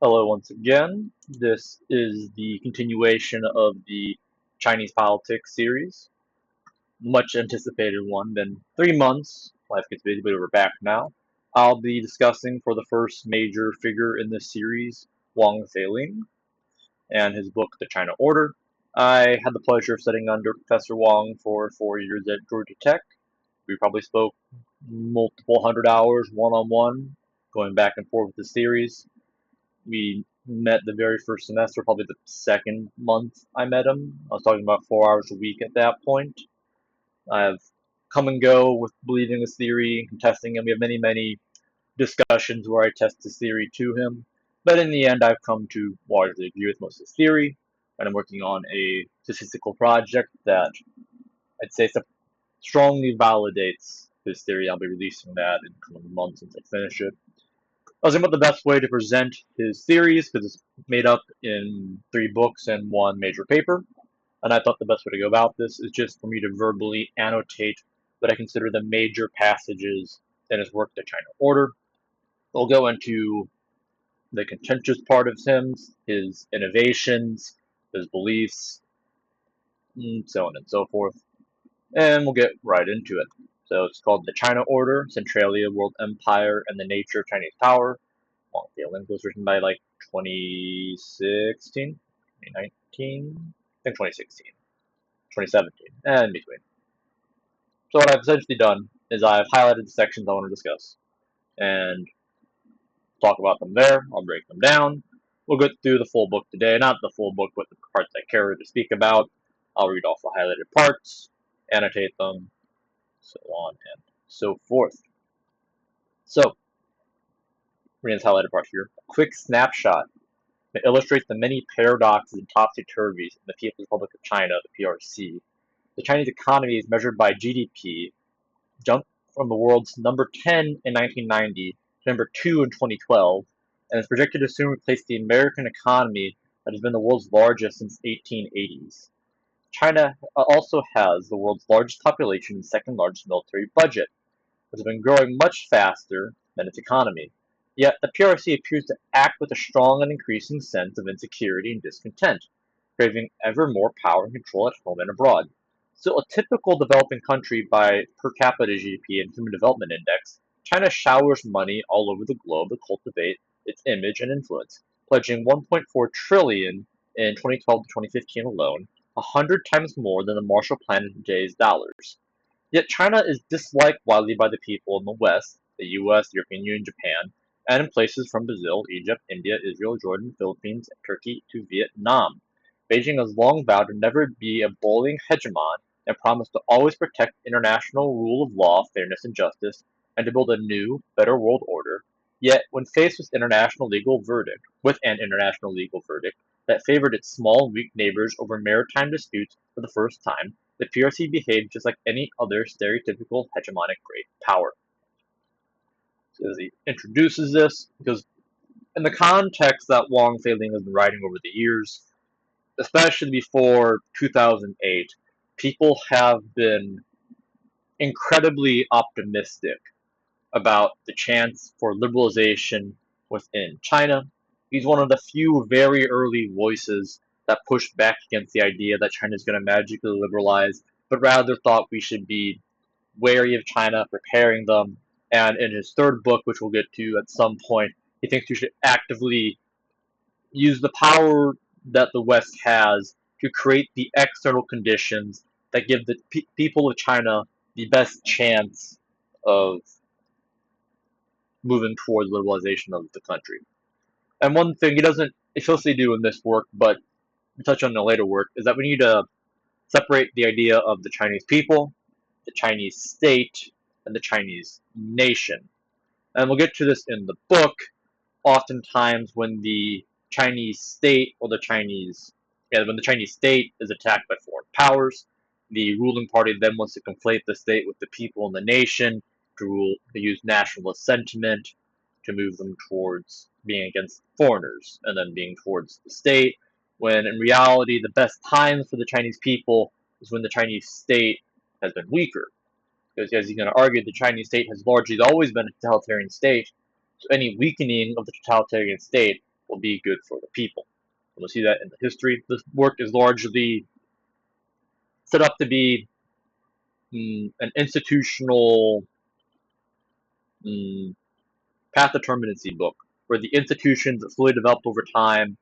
Hello once again. This is the continuation of the Chinese politics series. Much anticipated one. Been 3 months. Life gets busy, but we're back now. I'll be discussing for the first major figure in this series, Wang Fei-ling, and his book, The China Order. I had the pleasure of studying under Professor Wang for 4 years at Georgia Tech. We probably spoke multiple hundred hours one-on-one, going back and forth with the series. We met the very first semester, probably the second month I met him. I was talking about 4 hours a week at that point. I've come and go with believing this theory and contesting him. We have many, many discussions where I test his theory to him. But in the end, I've come to largely agree with most of his theory. And I'm working on a statistical project that I'd say strongly validates his theory. I'll be releasing that in a couple of months once I finish it. I was thinking about the best way to present his theories because it's made up in 3 books and 1 major paper. And I thought the best way to go about this is just for me to verbally annotate what I consider the major passages in his work, The China Order. We'll go into the contentious part of him, his innovations, his beliefs, and so on and so forth. And we'll get right into it. So it's called The China Order, Centralia, World Empire, and the Nature of Chinese Power. Wang Fei-ling was written by like 2016, 2019, I think 2016, 2017, and in between. So what I've essentially done is I've highlighted the sections I want to discuss and talk about them there. I'll break them down. We'll go through the full book today, not the full book, but the parts I care to speak about. I'll read off the highlighted parts, annotate them, so on and so forth. So, reading this highlighted part here. A quick snapshot that illustrates the many paradoxes and topsy-turvies in the People's Republic of China, the PRC. The Chinese economy is measured by GDP, jumped from the world's number 10 in 1990 to number 2 in 2012, and is projected to soon replace the American economy that has been the world's largest since 1880s. China also has the world's largest population and second largest military budget, which has been growing much faster than its economy. Yet the PRC appears to act with a strong and increasing sense of insecurity and discontent, craving ever more power and control at home and abroad. Still a typical developing country by per capita GDP and Human Development Index, China showers money all over the globe to cultivate its image and influence, pledging 1.4 trillion in 2012 to 2015 alone, 100 times more than the Marshall Plan in today's dollars. Yet China is disliked widely by the people in the West, the US, the European Union, Japan, and in places from Brazil, Egypt, India, Israel, Jordan, Philippines, and Turkey to Vietnam. Beijing has long vowed to never be a bullying hegemon and promised to always protect international rule of law, fairness, and justice, and to build a new, better world order. Yet, when faced with an international legal verdict that favored its small and weak neighbors over maritime disputes for the first time, the PRC behaved just like any other stereotypical hegemonic great power. So as he introduces this, because in the context that Wang Fei-ling has been writing over the years, especially before 2008, people have been incredibly optimistic about the chance for liberalization within China. He's one of the few very early voices that pushed back against the idea that China is going to magically liberalize, but rather thought we should be wary of China, preparing them. And in his third book, which we'll get to at some point, he thinks we should actively use the power that the West has to create the external conditions that give the people of China the best chance of moving towards liberalization of the country. And one thing he doesn't explicitly do in this work, but touch on in the later work, is that we need to separate the idea of the Chinese people, the Chinese state, and the Chinese nation. And we'll get to this in the book. Oftentimes, when the Chinese state or when the Chinese state is attacked by foreign powers, the ruling party then wants to conflate the state with the people and the nation to use nationalist sentiment to move them towards being against foreigners and then being towards the state, when in reality the best times for the Chinese people is when the Chinese state has been weaker. Because as he's going to argue, the Chinese state has largely always been a totalitarian state, so any weakening of the totalitarian state will be good for the people. And we'll see that in the history. This work is largely set up to be an institutional mm, path determinacy book, where the institutions that slowly developed over time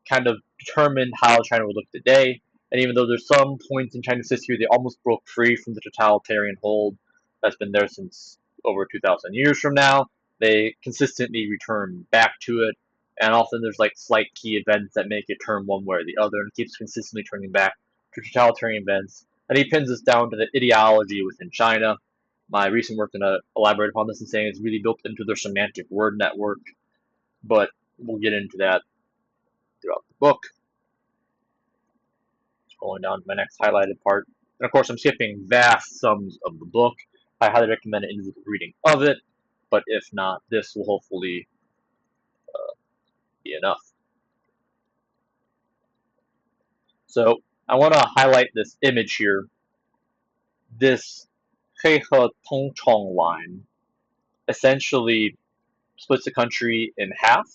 kind of determined how China would look today. And even though there's some points in China's history they almost broke free from the totalitarian hold that's been there since over 2,000 years from now, they consistently return back to it. And often there's like slight key events that make it turn one way or the other, and it keeps consistently turning back to totalitarian events. And he pins this down to the ideology within China. My recent work going to elaborate upon this and saying it's really built into their semantic word network, but we'll get into that throughout the book. Going down to my next highlighted part. And of course, I'm skipping vast sums of the book. I highly recommend an individual reading of it, but if not, this will hopefully be enough. So I want to highlight this image here. This Heihe Tongchong line essentially splits the country in half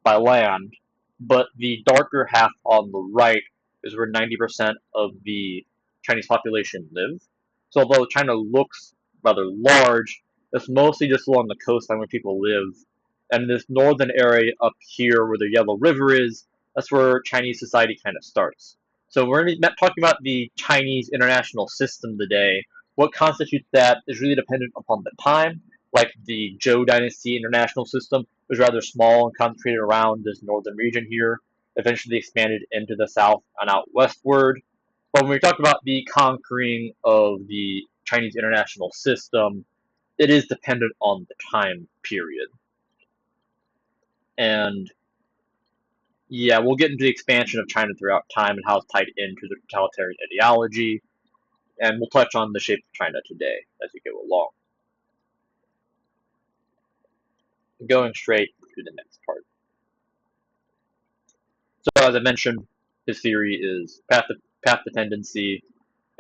by land, but the darker half on the right is where 90% of the Chinese population live. So although China looks rather large, it's mostly just along the coastline where people live. And in this northern area up here where the Yellow River is, that's where Chinese society kind of starts. So we're going to be talking about the Chinese international system today. What constitutes that is really dependent upon the time. Like the Zhou Dynasty international system was rather small and concentrated around this northern region here, eventually expanded into the south and out westward. But when we talk about the conquering of the Chinese international system, it is dependent on the time period. And yeah, we'll get into the expansion of China throughout time and how it's tied into the totalitarian ideology. And we'll touch on the shape of China today as we go along. Going straight to the next part. So as I mentioned, his theory is path dependency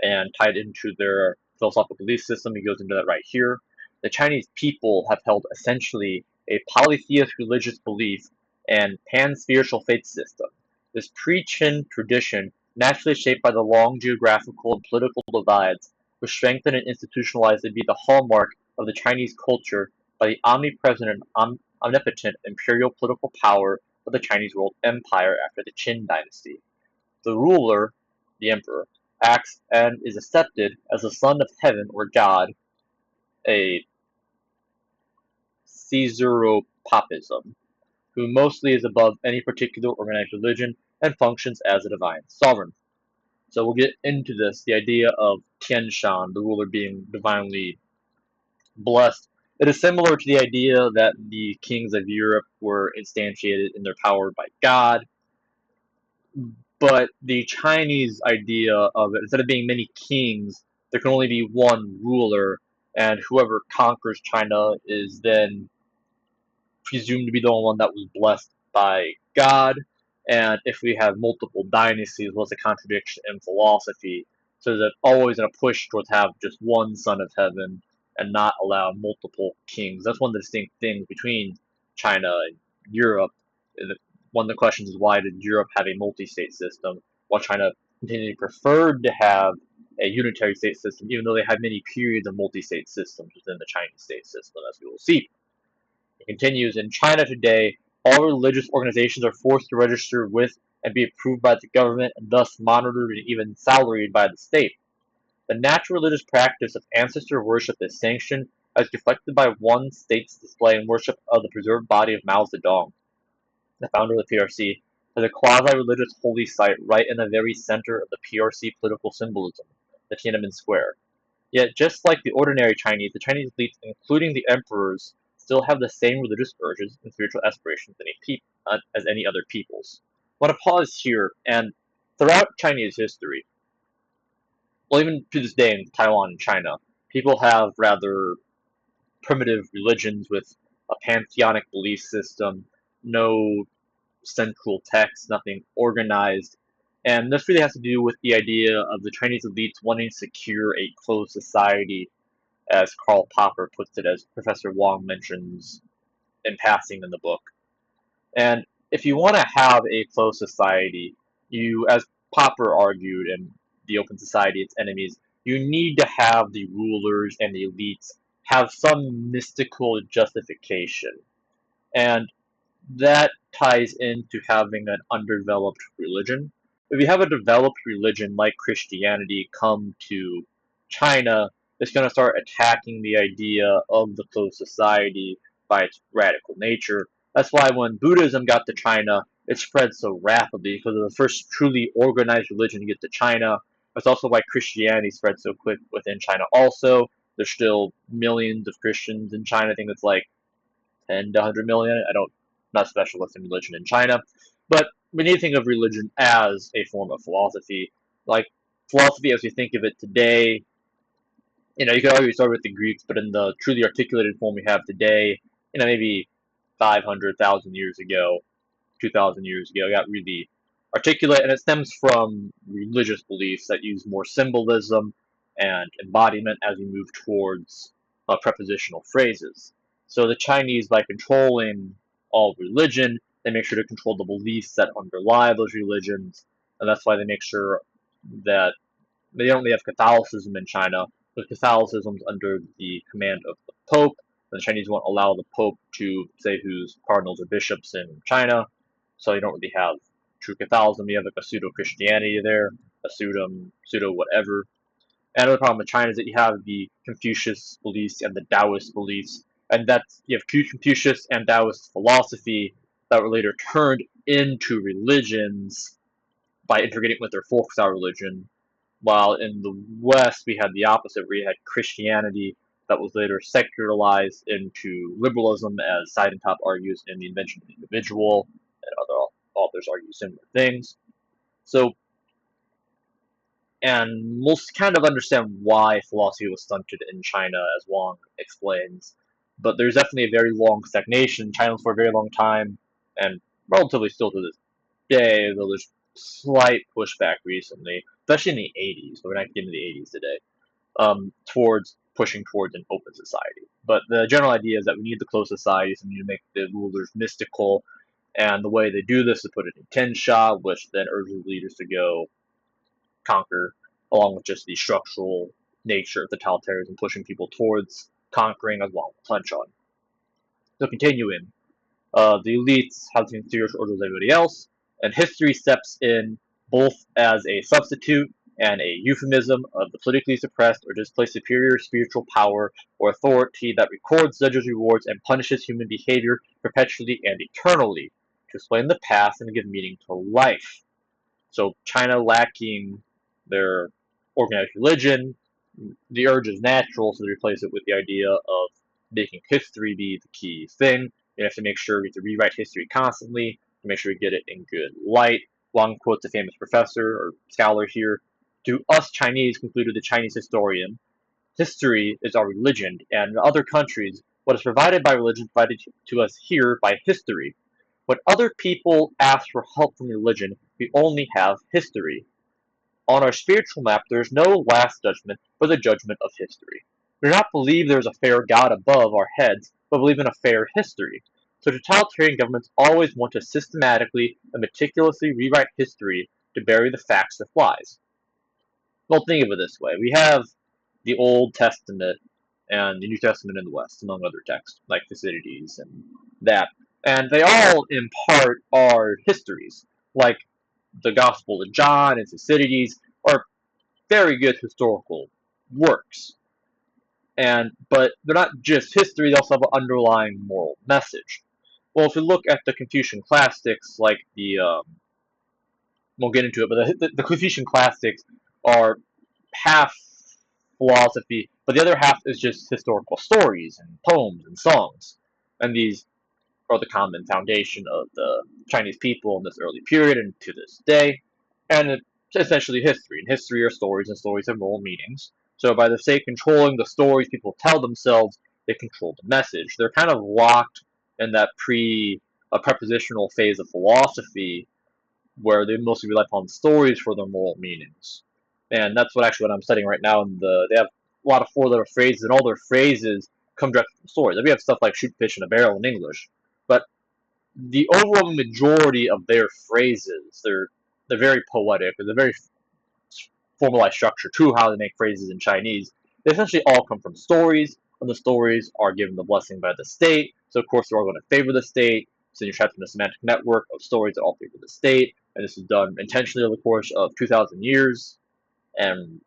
and tied into their philosophical belief system. He goes into that right here. The Chinese people have held essentially a polytheist religious belief and pan-spiritual faith system. This pre-Qin tradition, naturally shaped by the long geographical and political divides, was strengthened and institutionalized to be the hallmark of the Chinese culture by the omnipresent and omnipotent imperial political power of the Chinese world empire after the Qin dynasty. The ruler, the emperor, acts and is accepted as the son of heaven or God, a Caesaropapism, who mostly is above any particular organized religion and functions as a divine sovereign. So we'll get into this, the idea of Tianshan, the ruler being divinely blessed. It is similar to the idea that the kings of Europe were instantiated in their power by God, but the Chinese idea of it, instead of being many kings, there can only be one ruler, and whoever conquers China is then presumed to be the one that was blessed by God. And if we have multiple dynasties, what's a contradiction in philosophy? So that always in a push towards have just one son of heaven and not allow multiple kings. That's one of the distinct things between China and Europe. One of the questions is why did Europe have a multi-state system while China continually preferred to have a unitary state system, even though they had many periods of multi-state systems within the Chinese state system, as we will see. It continues, in China today, all religious organizations are forced to register with and be approved by the government and thus monitored and even salaried by the state. The natural religious practice of ancestor worship is sanctioned as reflected by one state's display and worship of the preserved body of Mao Zedong, the founder of the PRC, as a quasi-religious holy site right in the very center of the PRC political symbolism, the Tiananmen Square. Yet, just like the ordinary Chinese, the Chinese elites, including the emperors, still have the same religious urges and spiritual aspirations as any other peoples. I want to pause here, and throughout Chinese history, well, even to this day in Taiwan and China, people have rather primitive religions with a pantheonic belief system, no central text, nothing organized. And this really has to do with the idea of the Chinese elites wanting to secure a closed society, as Karl Popper puts it, as Professor Wang mentions in passing in the book. And if you want to have a closed society, you, as Popper argued in The Open Society, Its Enemies, you need to have the rulers and the elites have some mystical justification. And that ties into having an undeveloped religion. If you have a developed religion like Christianity come to China, it's going to start attacking the idea of the closed society by its radical nature. That's why when Buddhism got to China, it spread so rapidly because it was the first truly organized religion to get to China. That's also why Christianity spread so quick within China. Also, there's still millions of Christians in China. I think it's like 10 to 100 million. I don't, not a specialist in religion in China, but we need to think of religion as a form of philosophy. Like philosophy as we think of it today, you could argue we started with the Greeks, but in the truly articulated form we have today, maybe 500,000 years ago, 2,000 years ago, got really articulate, and it stems from religious beliefs that use more symbolism and embodiment as we move towards prepositional phrases. So the Chinese, by controlling all religion, they make sure to control the beliefs that underlie those religions, and that's why they make sure that they don't only have Catholicism in China, but Catholicism's under the command of the Pope. The Chinese won't allow the Pope to say who's cardinals or bishops in China, so you don't really have true Catholicism. You have like a pseudo Christianity there, a pseudo whatever. And another problem with China is that you have the Confucius beliefs and the Taoist beliefs, and that's you have Confucius and Taoist philosophy that were later turned into religions by integrating with their folk style religion, while in the West we had the opposite, where you had Christianity that was later secularized into liberalism, as Seidentop argues in The Invention of the Individual, and other authors argue similar things. So, and we'll kind of understand why philosophy was stunted in China, as Wang explains. But there's definitely a very long stagnation in China for a very long time, and relatively still to this day, though there's slight pushback recently, especially in the 80s, but we're not getting into the 80s today, towards pushing towards an open society. But the general idea is that we need the closed societies and we need to make the rulers mystical, and the way they do this is put it in Tensha, which then urges leaders to go conquer, along with just the structural nature of totalitarianism pushing people towards conquering, as well as punch on. So continuing, the elites have the inferior order as everybody else, and history steps in both as a substitute and a euphemism of the politically suppressed or displaced superior spiritual power or authority that records, judges, rewards, and punishes human behavior perpetually and eternally to explain the past and give meaning to life. So China lacking their organized religion, the urge is natural, so they replace it with the idea of making history be the key thing. You have to make sure we have to rewrite history constantly to make sure we get it in good light. Wang quotes a famous professor or scholar here. To us Chinese, concluded the Chinese historian, history is our religion, and in other countries, what is provided by religion is provided to us here by history. When other people ask for help from religion, we only have history. On our spiritual map, there is no last judgment, but the judgment of history. We do not believe there is a fair God above our heads, but believe in a fair history. So totalitarian governments always want to systematically and meticulously rewrite history to bury the facts with lies. Well, think of it this way. We have the Old Testament and the New Testament in the West, among other texts, like Thucydides and that. And they all, in part, are histories. Like the Gospel of John and Thucydides are very good historical works. But they're not just history, they also have an underlying moral message. Well, if we look at the Confucian classics, like we'll get into it, but the Confucian classics are half philosophy, but the other half is just historical stories and poems and songs. And these are the common foundation of the Chinese people in this early period and to this day. And it's essentially history. And history are stories, and stories have moral meanings. So by the sake of controlling the stories people tell themselves, they control the message. They're kind of locked in that prepositional phase of philosophy where they mostly rely upon stories for their moral meanings. And that's what I'm studying right now. And they have a lot of four-letter phrases, and all their phrases come directly from stories. We have stuff like shoot fish in a barrel in English, but the overwhelming majority of their phrases, they're very poetic, they're very formalized structure to how they make phrases in Chinese. They essentially all come from stories, and the stories are given the blessing by the state. So of course they're all going to favor the state. So you're trapped in a semantic network of stories that all favor the state, and this is done intentionally over the course of 2,000 years. And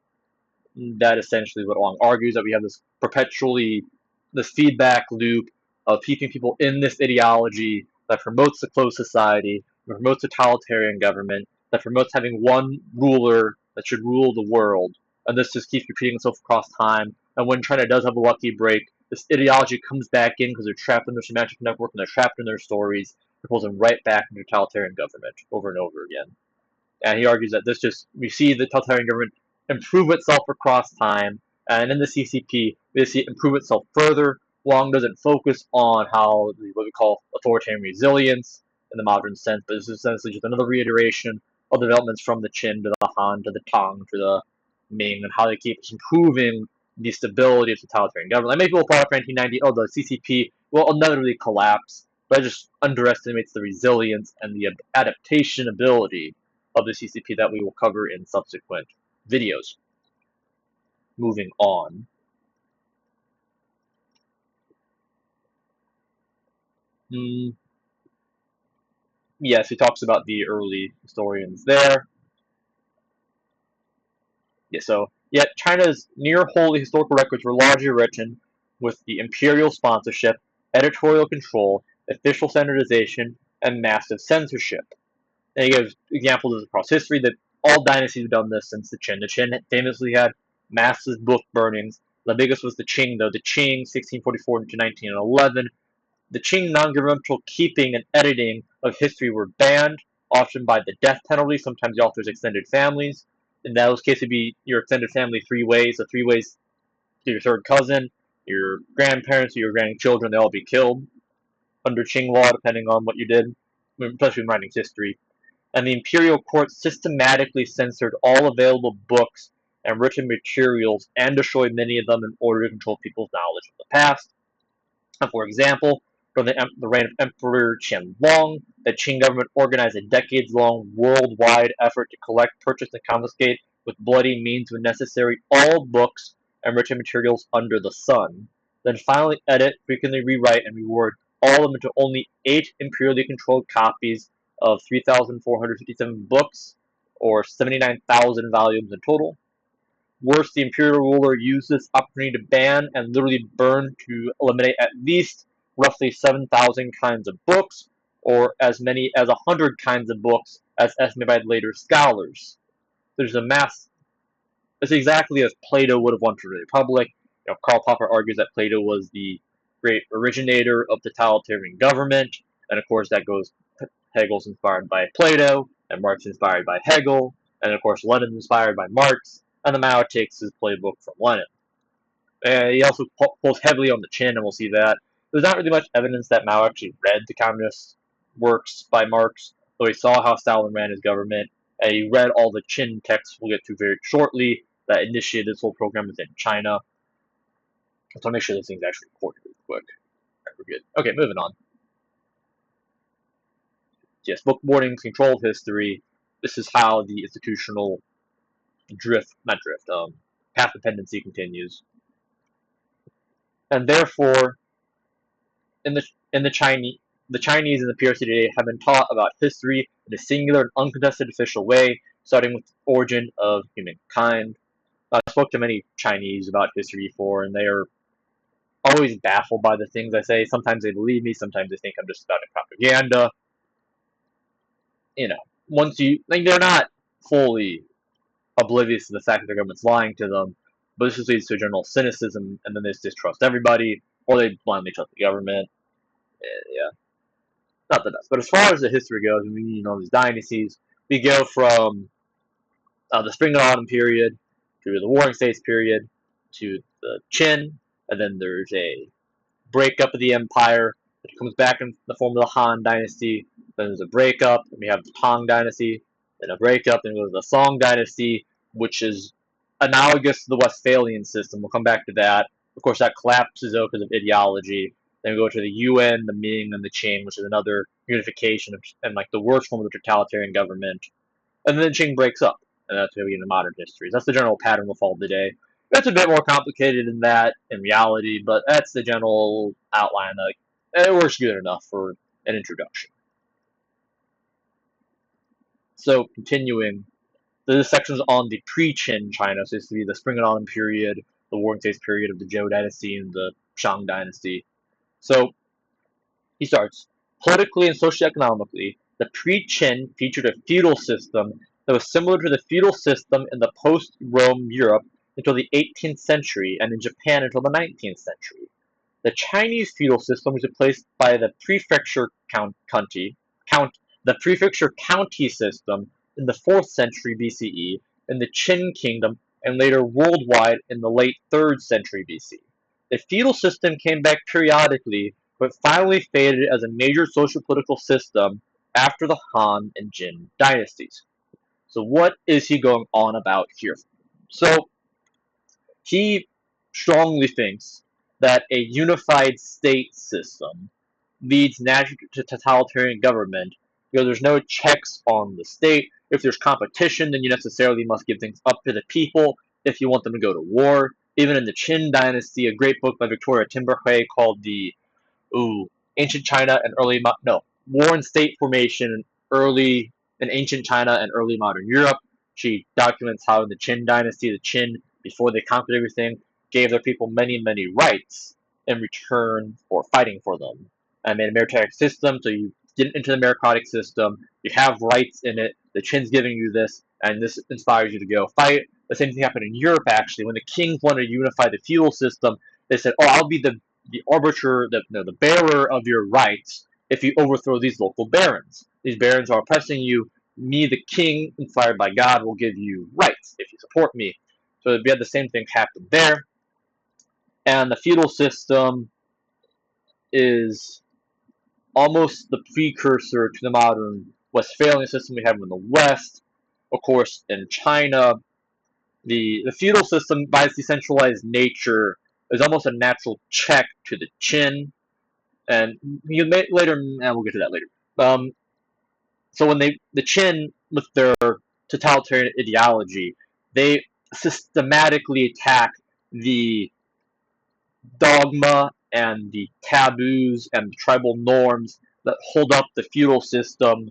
that essentially what Wang argues, that we have this feedback loop of keeping people in this ideology that promotes a closed society, that promotes totalitarian government, that promotes having one ruler that should rule the world. And this just keeps repeating itself across time. And when China does have a lucky break, this ideology comes back in because they're trapped in their semantic network and they're trapped in their stories. It pulls them right back into totalitarian government over and over again. And he argues that we see the totalitarian government improve itself across time, and in the CCP, we see it improve itself further. Wang doesn't focus on what we call authoritarian resilience in the modern sense, but this is essentially just another reiteration of developments from the Qin to the Han to the Tang to the Ming, and how they keep improving the stability of totalitarian government. Like many people thought after 1990, oh, the CCP will inevitably collapse, but it just underestimates the resilience and the adaptation ability of the CCP that we will cover in subsequent videos. Moving on. Yes, he talks about the early historians there. Yeah, China's near wholly historical records were largely written with the imperial sponsorship, editorial control, official standardization, and massive censorship. And he gives examples across history that all dynasties have done this since the Qin. The Qin famously had massive book burnings. The biggest was the Qing, though. The Qing, 1644 to 1911. The Qing non-governmental keeping and editing of history were banned, often by the death penalty, sometimes the author's extended families. In those cases, it'd be your extended family three ways. So three ways to your third cousin, your grandparents, or your grandchildren, they'll all be killed under Qing law, depending on what you did, especially in writing history. And the imperial court systematically censored all available books and written materials and destroyed many of them in order to control people's knowledge of the past. And for example, from the reign of Emperor Qianlong, the Qing government organized a decades-long worldwide effort to collect, purchase, and confiscate with bloody means when necessary all books and written materials under the sun. Then finally edit, frequently rewrite, and reward all of them into only 8 imperially controlled copies of 3,457 books, or 79,000 volumes in total. Worse, the imperial ruler used this opportunity to ban and literally burn to eliminate at least roughly 7,000 kinds of books, or as many as 100 kinds of books, as estimated by later scholars. There's a mass. It's exactly as Plato would have wanted the Republic. Karl Popper argues that Plato was the great originator of totalitarian government, and of course that goes. Hegel's inspired by Plato, and Marx inspired by Hegel, and of course Lenin's inspired by Marx, and the Mao takes his playbook from Lenin. He also pulls heavily on the Qin, and we'll see that. There's not really much evidence that Mao actually read the communist works by Marx, though he saw how Stalin ran his government, and he read all the Qin texts we'll get to very shortly that initiated this whole program within China. So I'll make sure this thing's actually recorded really quick. Alright, we're good. Okay, moving on. Yes, book boardings, controlled history. This is how the institutional path dependency continues. And therefore, in the Chinese and the PRC today have been taught about history in a singular and uncontested official way, starting with the origin of humankind. I spoke to many Chinese about history before, and they are always baffled by the things I say. Sometimes they believe me, sometimes they think I'm just spouting propaganda. They're not fully oblivious to the fact that their government's lying to them, but this just leads to a general cynicism, and then they just distrust everybody, or they blindly trust the government. Yeah, not the best. But as far as the history goes, these dynasties, we go from the Spring and Autumn period to the Warring States period to the Qin, and then there's a breakup of the empire. It comes back in the form of the Han dynasty. Then there's a breakup, and we have the Tang dynasty. Then a breakup, then goes the Song dynasty, which is analogous to the Westphalian system. We'll come back to that. Of course, that collapses though because of ideology. Then we go to the Yuan, the Ming, and the Qing, which is another unification of, and like the worst form of the totalitarian government. And then Qing breaks up, and that's how we get into modern histories. That's the general pattern we'll follow today. It's a bit more complicated than that in reality, but that's the general outline. Like, it works good enough for an introduction. So, continuing, this section is on the pre-Qin China, so it's to be the Spring and Autumn period, the Warring States period of the Zhou dynasty and the Shang dynasty. So, he starts, politically and socioeconomically, the pre-Qin featured a feudal system that was similar to the feudal system in the post-Rome Europe until the 18th century and in Japan until the 19th century. The Chinese feudal system was replaced by the prefecture county system in the 4th century BCE in the Qin kingdom and later worldwide in the late 3rd century BC. The feudal system came back periodically but finally faded as a major social-political system after the Han and Jin dynasties. So what is he going on about here? So he strongly thinks that a unified state system leads naturally to totalitarian government because there's no checks on the state. If there's competition, then you necessarily must give things up to the people if you want them to go to war. Even in the Qin dynasty, a great book by Victoria Timberhay called the Ancient China and War and State Formation in Ancient China and Early Modern Europe. She documents how in the Qin dynasty, the Qin, before they conquered everything, gave their people many, many rights in return for fighting for them. And made a meritocratic system, so you get into the meritocratic system, you have rights in it, the Qin's giving you this, and this inspires you to go fight. The same thing happened in Europe, actually. When the kings wanted to unify the feudal system, they said, oh, I'll be the arbiter, the bearer of your rights if you overthrow these local barons. These barons are oppressing you. Me, the king, inspired by God, will give you rights if you support me. So we had the same thing happen there. And the feudal system is almost the precursor to the modern Westphalian system we have in the West. Of course, in China, the feudal system, by its decentralized nature, is almost a natural check to the Qin. And you may later, and we'll get to that later. So when the Qin, with their totalitarian ideology, they systematically attack the dogma and the taboos and the tribal norms that hold up the feudal system,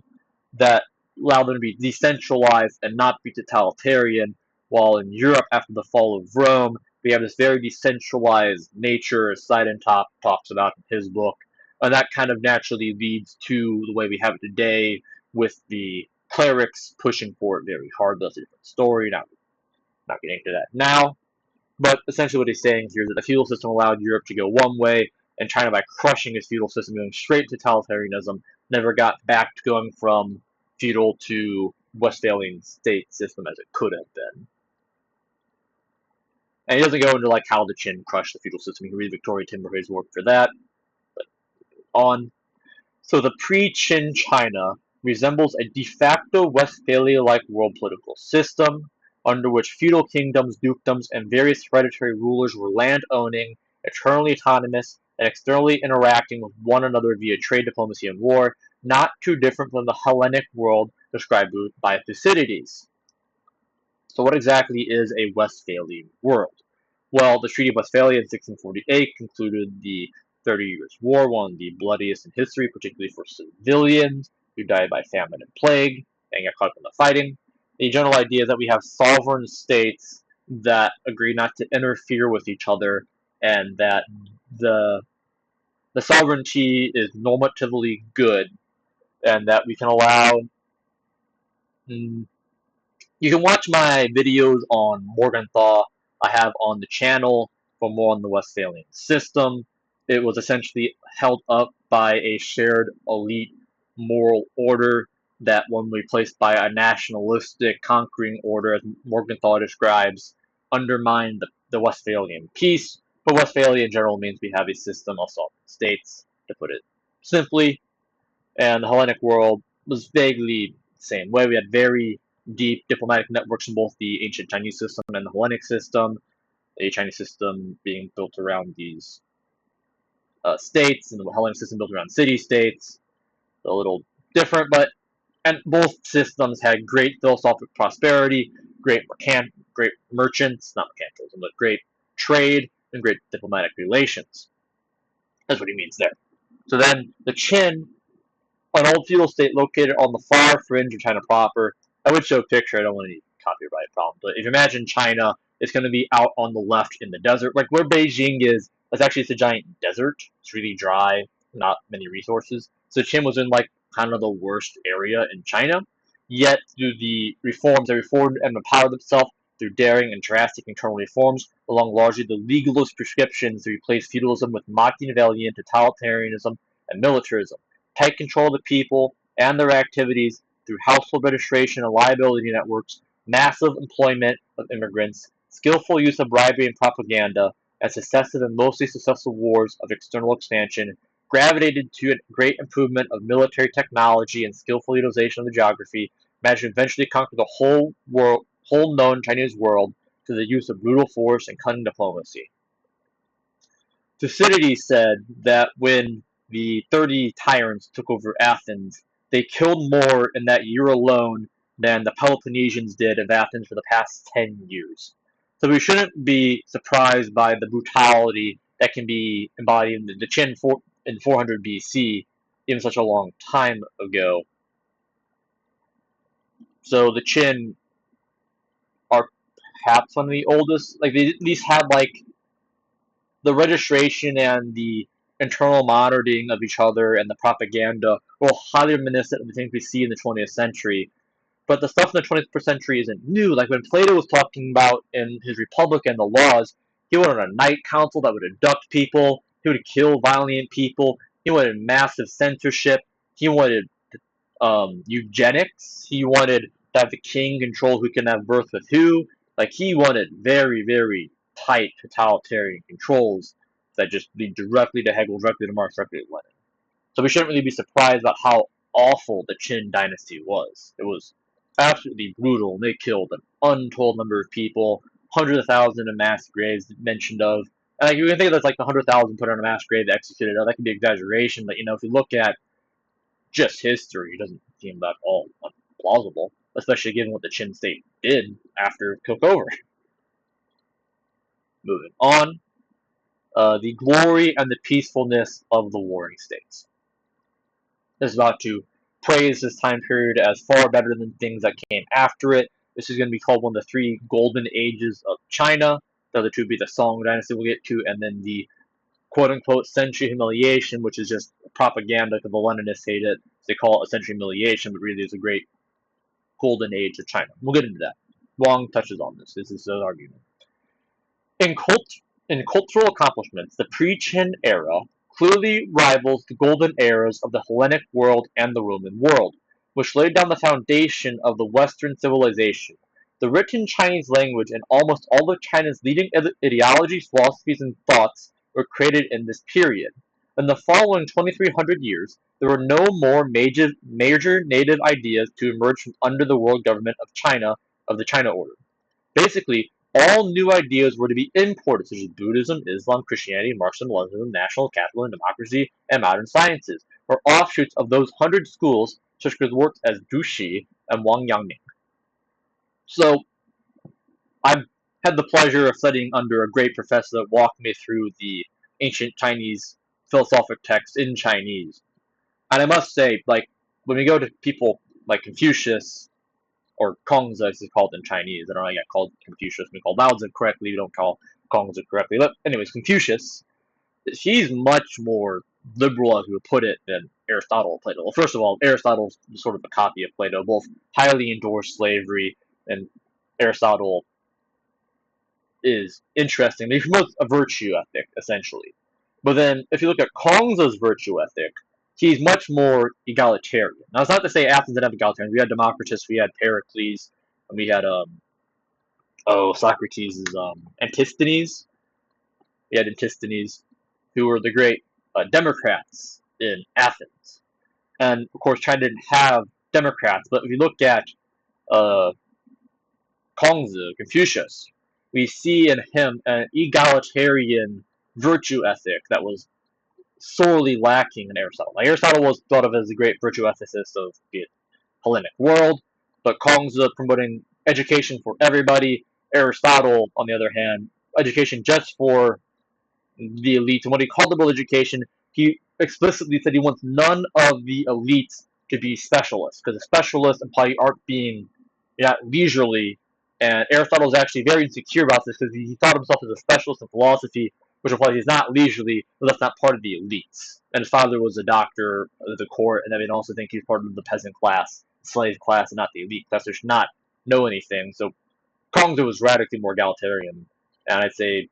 that allow them to be decentralized and not be totalitarian. While in Europe, after the fall of Rome, we have this very decentralized nature, as Seidentop talks about in his book, and that kind of naturally leads to the way we have it today, with the clerics pushing for it very hard. That's a different story. Not getting into that now. But essentially what he's saying here is that the feudal system allowed Europe to go one way, and China, by crushing its feudal system, going straight to totalitarianism, never got back to going from feudal to Westphalian state system as it could have been. And he doesn't go into like how the Qin crushed the feudal system. You can read Victoria Timberhay's work for that. But on. So the pre-Qin China resembles a de facto Westphalia-like world political system, under which feudal kingdoms, dukedoms, and various hereditary rulers were land-owning, eternally autonomous, and externally interacting with one another via trade, diplomacy, and war, not too different from the Hellenic world described by Thucydides. So what exactly is a Westphalian world? Well, the Treaty of Westphalia in 1648 concluded the 30 Years' War, one of the bloodiest in history, particularly for civilians who died by famine and plague and got caught up in the fighting. The general idea is that we have sovereign states that agree not to interfere with each other, and that the sovereignty is normatively good, and that we can allow. You can watch my videos on Morgenthau I have on the channel for more on the Westphalian system. It was essentially held up by a shared elite moral order that, when replaced by a nationalistic conquering order, as Morgenthau describes, undermined the Westphalian peace. But Westphalia in general means we have a system of sovereign states, to put it simply. And the Hellenic world was vaguely the same way. We had very deep diplomatic networks in both the ancient Chinese system and the Hellenic system, the Chinese system being built around these states, and the Hellenic system built around city-states. A little different, but and both systems had great philosophical prosperity, great merchants, not mercantilism, but great trade and great diplomatic relations. That's what he means there. So then the Qin, an old feudal state located on the far fringe of China proper. I would show a picture. I don't want any copyright problem, but if you imagine China, it's going to be out on the left in the desert, like where Beijing is. It's actually a giant desert. It's really dry, not many resources. So Qin was in like kind of the worst area in China. Yet through the reforms, they reformed and empowered themselves through daring and drastic internal reforms, along largely the legalist prescriptions to replace feudalism with Machiavellian totalitarianism and militarism. Tight control of the people and their activities through household registration and liability networks, massive employment of immigrants, skillful use of bribery and propaganda, and successive and mostly successful wars of external expansion gravitated to a great improvement of military technology and skillful utilization of the geography, managed to eventually conquer the whole known Chinese world through the use of brutal force and cunning diplomacy. Thucydides said that when the 30 tyrants took over Athens, they killed more in that year alone than the Peloponnesians did of Athens for the past 10 years. So we shouldn't be surprised by the brutality that can be embodied in the Qin in 400 BC, even such a long time ago. So the Qin are perhaps one of the oldest, like they at least had like the registration and the internal monitoring of each other and the propaganda were highly reminiscent of the things we see in the 20th century. But the stuff in the 20th century isn't new. Like when Plato was talking about in his Republic and the laws, he wanted a knight council that would abduct people. He would kill violent people. He wanted massive censorship. He wanted eugenics. He wanted to have the king control who can have birth with who. Like he wanted very, very tight totalitarian controls that just lead directly to Hegel, directly to Marx, directly to Lenin. So we shouldn't really be surprised about how awful the Qin dynasty was. It was absolutely brutal, and they killed an untold number of people, hundreds of thousands of mass graves mentioned of. And like, you can think that's like the 100,000 put on a mass grave executed. That could be exaggeration, but if you look at just history, it doesn't seem that all plausible, especially given what the Qin state did after it took over. Moving on, the glory and the peacefulness of the warring states. This is about to praise this time period as far better than things that came after it. This is going to be called one of the three golden ages of China. The other two would be the Song Dynasty we'll get to, and then the quote-unquote century humiliation, which is just propaganda because the Leninists hate it. They call it a century humiliation, but really it's a great golden age of China. We'll get into that. Wang touches on this. This is his argument. In, in cultural accomplishments, the pre-Qin era clearly rivals the golden eras of the Hellenic world and the Roman world, which laid down the foundation of the Western civilization. The written Chinese language and almost all of China's leading ideologies, philosophies, and thoughts were created in this period. In the following 2,300 years, there were no more major native ideas to emerge from under the world government of China, of the China Order. Basically, all new ideas were to be imported, such as Buddhism, Islam, Christianity, Marxism, Leninism, national capitalism, democracy, and modern sciences, or offshoots of those 100 schools, such as works as Dushi and Wang Yangming. So, I've had the pleasure of studying under a great professor that walked me through the ancient Chinese philosophic texts in Chinese. And I must say, like, when we go to people like Confucius, or Kongzi as it's called in Chinese. I don't know I get called Confucius. We call Lao Tzu correctly. We don't call Kongzi correctly. But anyways, Confucius, he's much more liberal, as we would put it, than Aristotle or Plato. Well, first of all, Aristotle's sort of a copy of Plato. Both highly endorse slavery, and Aristotle is interesting. He promotes a virtue ethic, essentially. But then, if you look at Kongzi's virtue ethic, he's much more egalitarian. Now, it's not to say Athens didn't have egalitarian. We had Democritus, we had Pericles, and we had Socrates' Antisthenes. We had Antisthenes, who were the great Democrats in Athens. And of course, China didn't have Democrats. But if you look at Kongzi, Confucius, we see in him an egalitarian virtue ethic that was sorely lacking in Aristotle. Like, Aristotle was thought of as the great virtue ethicist of the Hellenic world, but Kongzi promoting education for everybody. Aristotle, on the other hand, education just for the elites. And when he called about education, he explicitly said he wants none of the elites to be specialists, because a specialist imply art being leisurely. And Aristotle was actually very insecure about this because he thought himself as a specialist in philosophy, which implies he's not leisurely, but that's not part of the elites. And his father was a doctor of the court, and I mean, also think he's part of the peasant class, slave class, and not the elite class. They should not know anything. So Kongzi was radically more egalitarian, and I'd say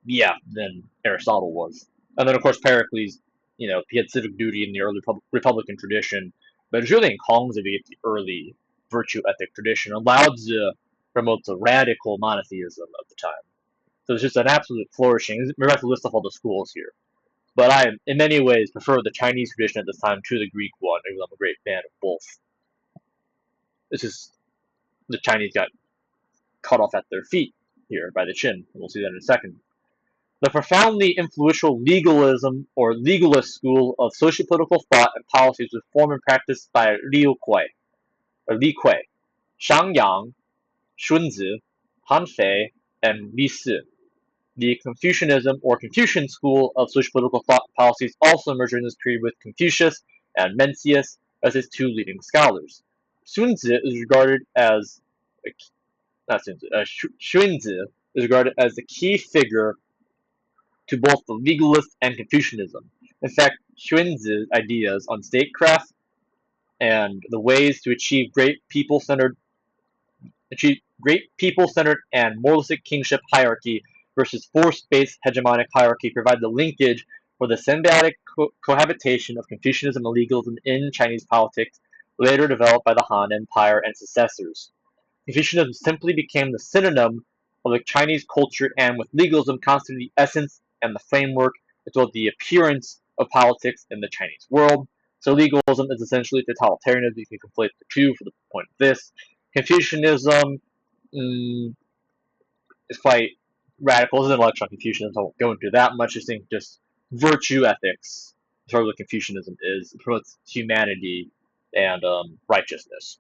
than Aristotle was. And then, of course, Pericles, he had civic duty in the early Republican tradition, but it's really in Kongzi we get the early virtue ethic tradition. And Lao Tzu promotes a radical monotheism of the time. So it's just an absolute flourishing. We're about to list off all the schools here. But I, in many ways, prefer the Chinese tradition at this time to the Greek one, even though I'm a great fan of both. It's just the Chinese got cut off at their feet here by the chin. And we'll see that in a second. The profoundly influential legalism or legalist school of sociopolitical thought and policies was formed and practiced by Li Kuei, Shang Yang, Xunzi, Han Fei, and Li Si. The Confucianism or Confucian school of sociopolitical thought and policies also emerged during this period with Confucius and Mencius as its two leading scholars. Xunzi is regarded as Xunzi is regarded as the key figure to both the legalist and Confucianism. In fact, Xunzi's ideas on statecraft and the ways to achieve great people-centered and moralistic kingship hierarchy versus force-based hegemonic hierarchy provide the linkage for the symbiotic cohabitation of Confucianism and legalism in Chinese politics, later developed by the Han Empire and successors. Confucianism simply became the synonym of the Chinese culture, and with legalism constituted the essence and the framework, as well as the appearance of politics in the Chinese world. So legalism is essentially totalitarianism. You can conflate the two for the point of this. Confucianism is quite radical. This is an lecture on Confucianism, so I won't go into that much. I think just virtue ethics, as far as what Confucianism is, it promotes humanity and righteousness.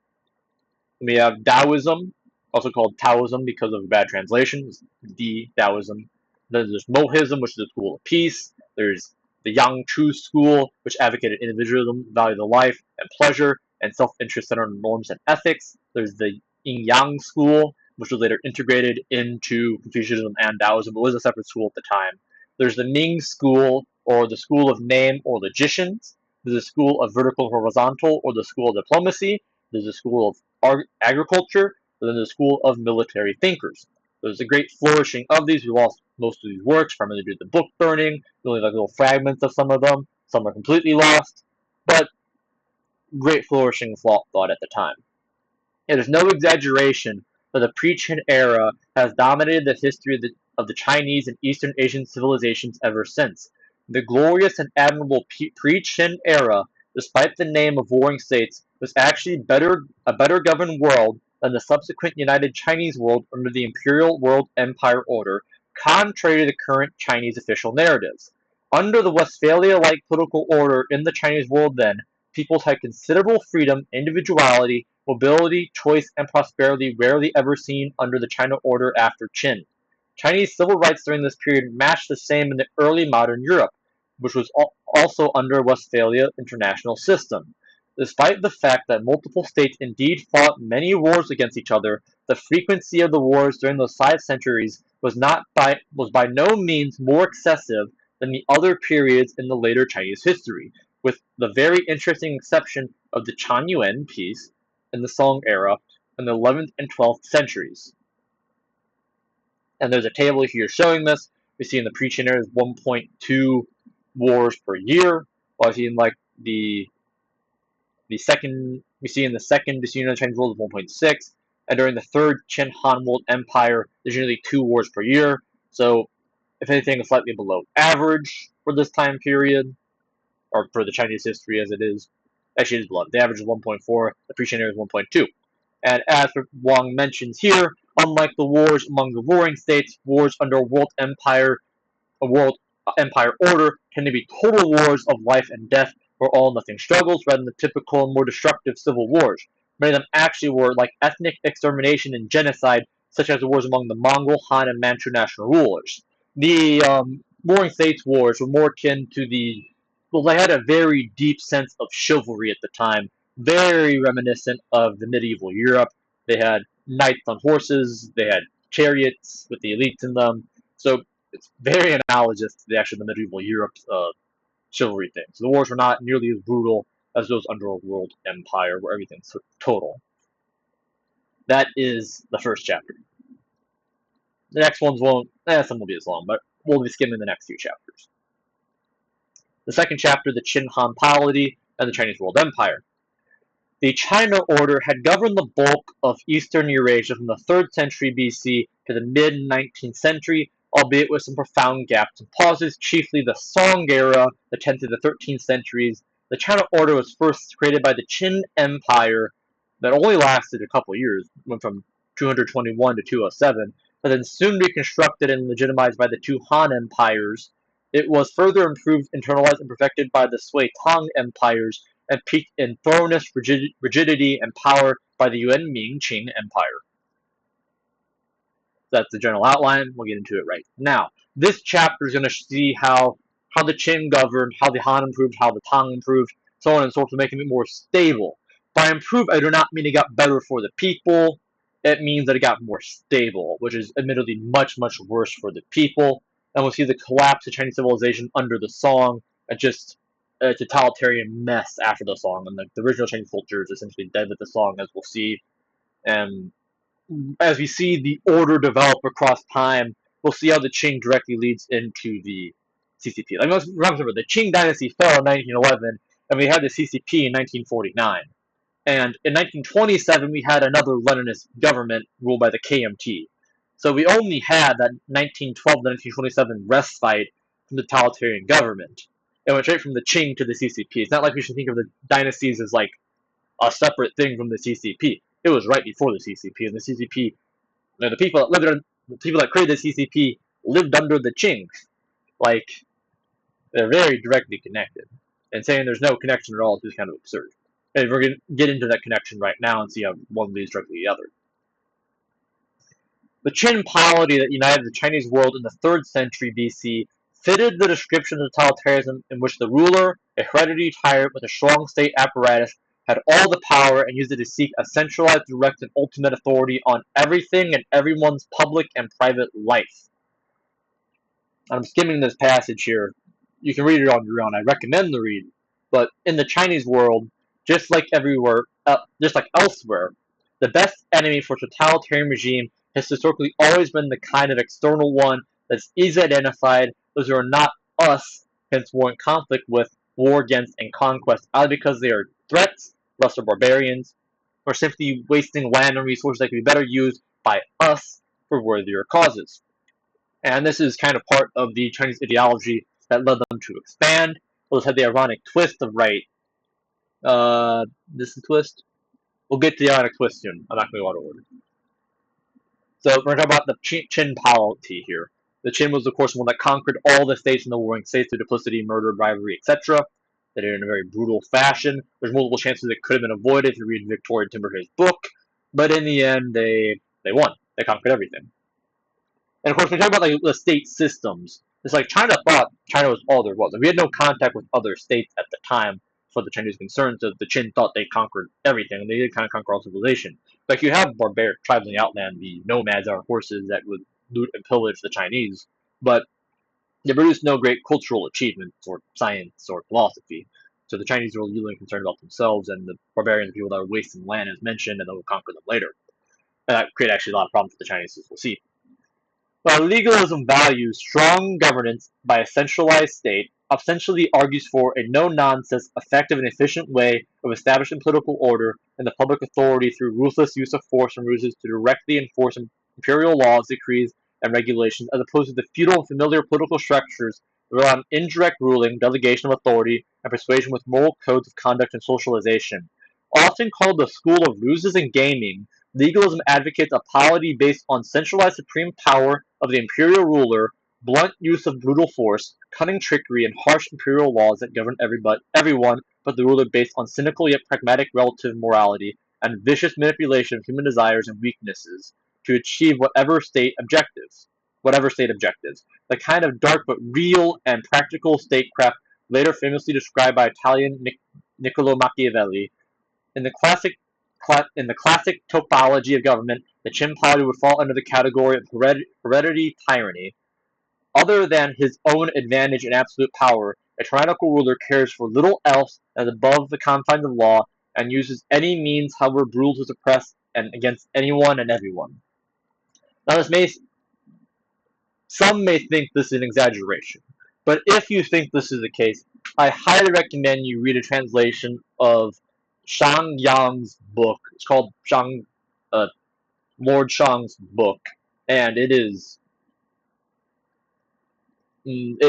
We have Taoism, also called Taoism because of a bad translation, the Taoism. Then there's Mohism, which is a school of peace. There's the Yang Chu school, which advocated individualism, value of life and pleasure, and self-interest centered norms and ethics. There's the Yin Yang school, which was later integrated into Confucianism and Taoism, but was a separate school at the time. There's the Ming school, or the school of name or logicians. There's a school of vertical horizontal, or the school of diplomacy. There's a school of agriculture, and then the school of military thinkers. There's a great flourishing of these. We lost most of these works, primarily due to the book burning. We only like little fragments of some of them. Some are completely lost, but great flourishing of thought at the time. It is no exaggeration that the pre-Qin era has dominated the history of the Chinese and Eastern Asian civilizations ever since. The glorious and admirable pre-Qin era, despite the name of warring states, was actually a better governed world than the subsequent united Chinese world under the imperial world empire order, contrary to the current Chinese official narratives. Under the Westphalia-like political order in the Chinese world then, peoples had considerable freedom, individuality, mobility, choice, and prosperity rarely ever seen under the China order after Qin. Chinese civil rights during this period matched the same in the early modern Europe, which was also under Westphalia international system. Despite the fact that multiple states indeed fought many wars against each other, the frequency of the wars during those 5 centuries was by no means more excessive than the other periods in the later Chinese history, with the very interesting exception of the Chan Yuan peace in the Song era in the 11th and 12th centuries. And there's a table here showing this. We see in the pre-Qin era 1.2 wars per year, while we see in like the second disunion Chinese world is 1.6, and during the third Qin Han World Empire, there's usually 2 wars per year. So, if anything, it's slightly below average for this time period, or for the Chinese history as it is. Actually, it is below. The average is 1.4. The pre-Qin era is 1.2. And as Wang mentions here, unlike the wars among the warring states, wars under a world empire order tend to be total wars of life and death or all-nothing struggles rather than the typical and more destructive civil wars. Many of them actually were like ethnic extermination and genocide, such as the wars among the Mongol, Han, and Manchu national rulers. The Warring States wars were more akin to the well, they had a very deep sense of chivalry at the time, very reminiscent of the medieval Europe. They had knights on horses, they had chariots with the elites in them. So it's very analogous to the actual the medieval Europe's chivalry things. So the wars were not nearly as brutal as those underworld empire where everything's total. That is the first chapter. The next ones won't, some will be as long, but we'll be skimming the next few chapters. The second chapter, the Qin Han polity and the Chinese World Empire. The China Order had governed the bulk of Eastern Eurasia from the 3rd century BC to the mid-19th century, albeit with some profound gaps and pauses, chiefly the Song era, the 10th to the 13th centuries. The China Order was first created by the Qin Empire that only lasted a couple years, went from 221 to 207, but then soon reconstructed and legitimized by the two Han empires. It was further improved, internalized, and perfected by the Sui Tang empires, and peaked in thoroughness, rigidity, and power by the Yuan Ming Qing Empire. That's the general outline. We'll get into it right now. This chapter is going to see how the Qin governed, how the Han improved, how the Tang improved, so on and so forth, making it more stable. By improved, I do not mean it got better for the people. It means that it got more stable, which is admittedly much, much worse for the people. And we'll see the collapse of Chinese civilization under the Song, and just a totalitarian mess after the Song. And the original Chinese culture is essentially dead with the Song, as we'll see. And as we see the order develop across time, we'll see how the Qing directly leads into the CCP. Like, remember, the Qing dynasty fell in 1911, and we had the CCP in 1949. And in 1927, we had another Leninist government ruled by the KMT. So we only had that 1912 to 1927 respite from the totalitarian government. It went straight from the Qing to the CCP. It's not like we should think of the dynasties as like a separate thing from the CCP. It was right before the CCP, and the CCP, the people that the people that created the CCP lived under the Qing. Like, they're very directly connected. And saying there's no connection at all is just kind of absurd. And we're going to get into that connection right now and see how one leads directly to the other. The Qin polity that united the Chinese world in the 3rd century BC fitted the description of totalitarianism in which the ruler, a hereditary tyrant with a strong state apparatus, had all the power and used it to seek a centralized, direct, and ultimate authority on everything and everyone's public and private life. I'm skimming this passage here. You can read it on your own. I recommend the read. But in the Chinese world, just like everywhere, just like elsewhere, the best enemy for a totalitarian regime has historically always been the kind of external one that's easily identified, those who are not us, hence war in conflict with, war against, and conquest, either because they are threats, lesser barbarians, or simply wasting land and resources that could be better used by us for worthier causes. And this is kind of part of the Chinese ideology that led them to expand. Those had the ironic twist of right. This is the twist. We'll get to the ironic twist soon. I'm not going to go out of order. So we're talking about the Qin polity here. The Qin was, of course, one that conquered all the states in the warring states through duplicity, murder, bribery, etc. They did it in a very brutal fashion. There's multiple chances it could have been avoided if you read Victoria Timberhare's book, but in the end, they won. They conquered everything. And of course, when we talk about like the state systems, it's like China thought China was all there was. And we had no contact with other states at the time for the Chinese concern, so the Qin thought they conquered everything, and they did kind of conquer all civilization. Like, you have barbaric tribes in the outland, the nomads on horses that would loot and pillage the Chinese, but they produced no great cultural achievements or science or philosophy. So the Chinese were really concerned about themselves, and the barbarians, the people that were wasting land, as mentioned, and then would conquer them later. And that created actually a lot of problems for the Chinese, as we'll see. While legalism values strong governance by a centralized state, ostensibly argues for a no-nonsense, effective, and efficient way of establishing political order and the public authority through ruthless use of force and ruses to directly enforce imperial laws, decrees, and regulations, as opposed to the feudal and familiar political structures that rely on indirect ruling, delegation of authority, and persuasion with moral codes of conduct and socialization. Often called the school of ruses and gaming, legalism advocates a polity based on centralized supreme power of the imperial ruler, blunt use of brutal force, cunning trickery, and harsh imperial laws that govern everyone but the ruler based on cynical yet pragmatic relative morality and vicious manipulation of human desires and weaknesses to achieve whatever state objectives. The kind of dark but real and practical statecraft later famously described by Italian Niccolo Machiavelli in the classic topology of government. The Qin party would fall under the category of hereditary tyranny. Other than his own advantage and absolute power, a tyrannical ruler cares for little else than above the confines of law and uses any means, however brutal, to suppress and against anyone and everyone. Now, some may think this is an exaggeration, but if you think this is the case, I highly recommend you read a translation of Shang Yang's book. It's called uh, Lord Shang's book, and it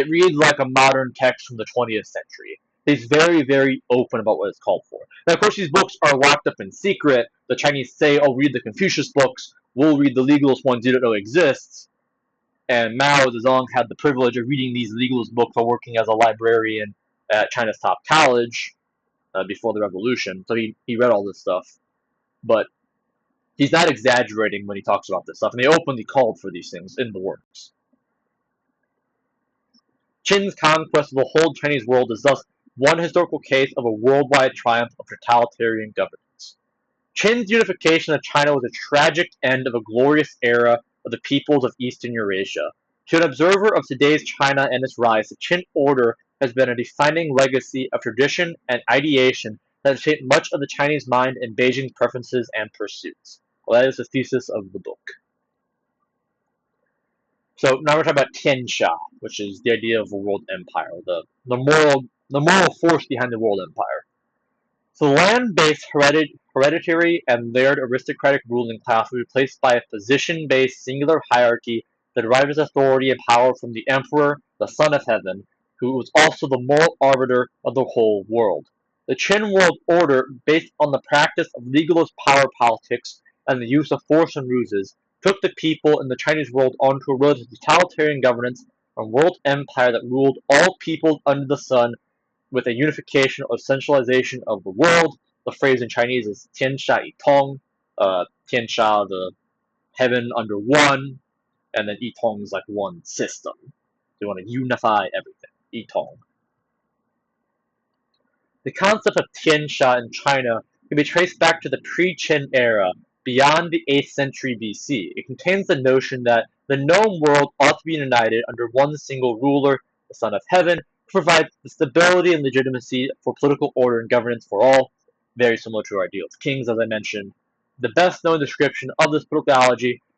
reads like a modern text from the 20th century. He's very, very open about what it's called for. Now, of course, these books are locked up in secret. The Chinese say, "Oh, read the Confucius books. We'll read the legalist ones you don't know exists." And Mao Zedong had the privilege of reading these legalist books while working as a librarian at China's top college before the revolution. So he read all this stuff. But he's not exaggerating when he talks about this stuff. And they openly called for these things in the works. Qin's conquest of the whole Chinese world is thus one historical case of a worldwide triumph of totalitarian governance. Qin's unification of China was a tragic end of a glorious era of the peoples of Eastern Eurasia. To an observer of today's China and its rise, the Qin order has been a defining legacy of tradition and ideation that has shaped much of the Chinese mind and Beijing's preferences and pursuits. Well, that is the thesis of the book. So now we're talking about Tianxia, which is the idea of a world empire, the moral force behind the world empire. So land-based hereditary and layered aristocratic ruling class was replaced by a position-based singular hierarchy that derived its authority and power from the emperor, the son of heaven, who was also the moral arbiter of the whole world. The Qin world order, based on the practice of legalist power politics and the use of force and ruses, took the people in the Chinese world onto a road to totalitarian governance and world empire that ruled all peoples under the sun with a unification or centralization of the world. The phrase in Chinese is "tiansha yi tong," "tiansha," the heaven under one, and then "yi tong" is like one system. They want to unify everything. "Yi tong." The concept of tiansha in China can be traced back to the pre-Qin era, beyond the 8th century BC. It contains the notion that the known world ought to be united under one single ruler, the Son of Heaven, to provide the stability and legitimacy for political order and governance for all, very similar to our ideal of kings, as I mentioned. The best known description of this political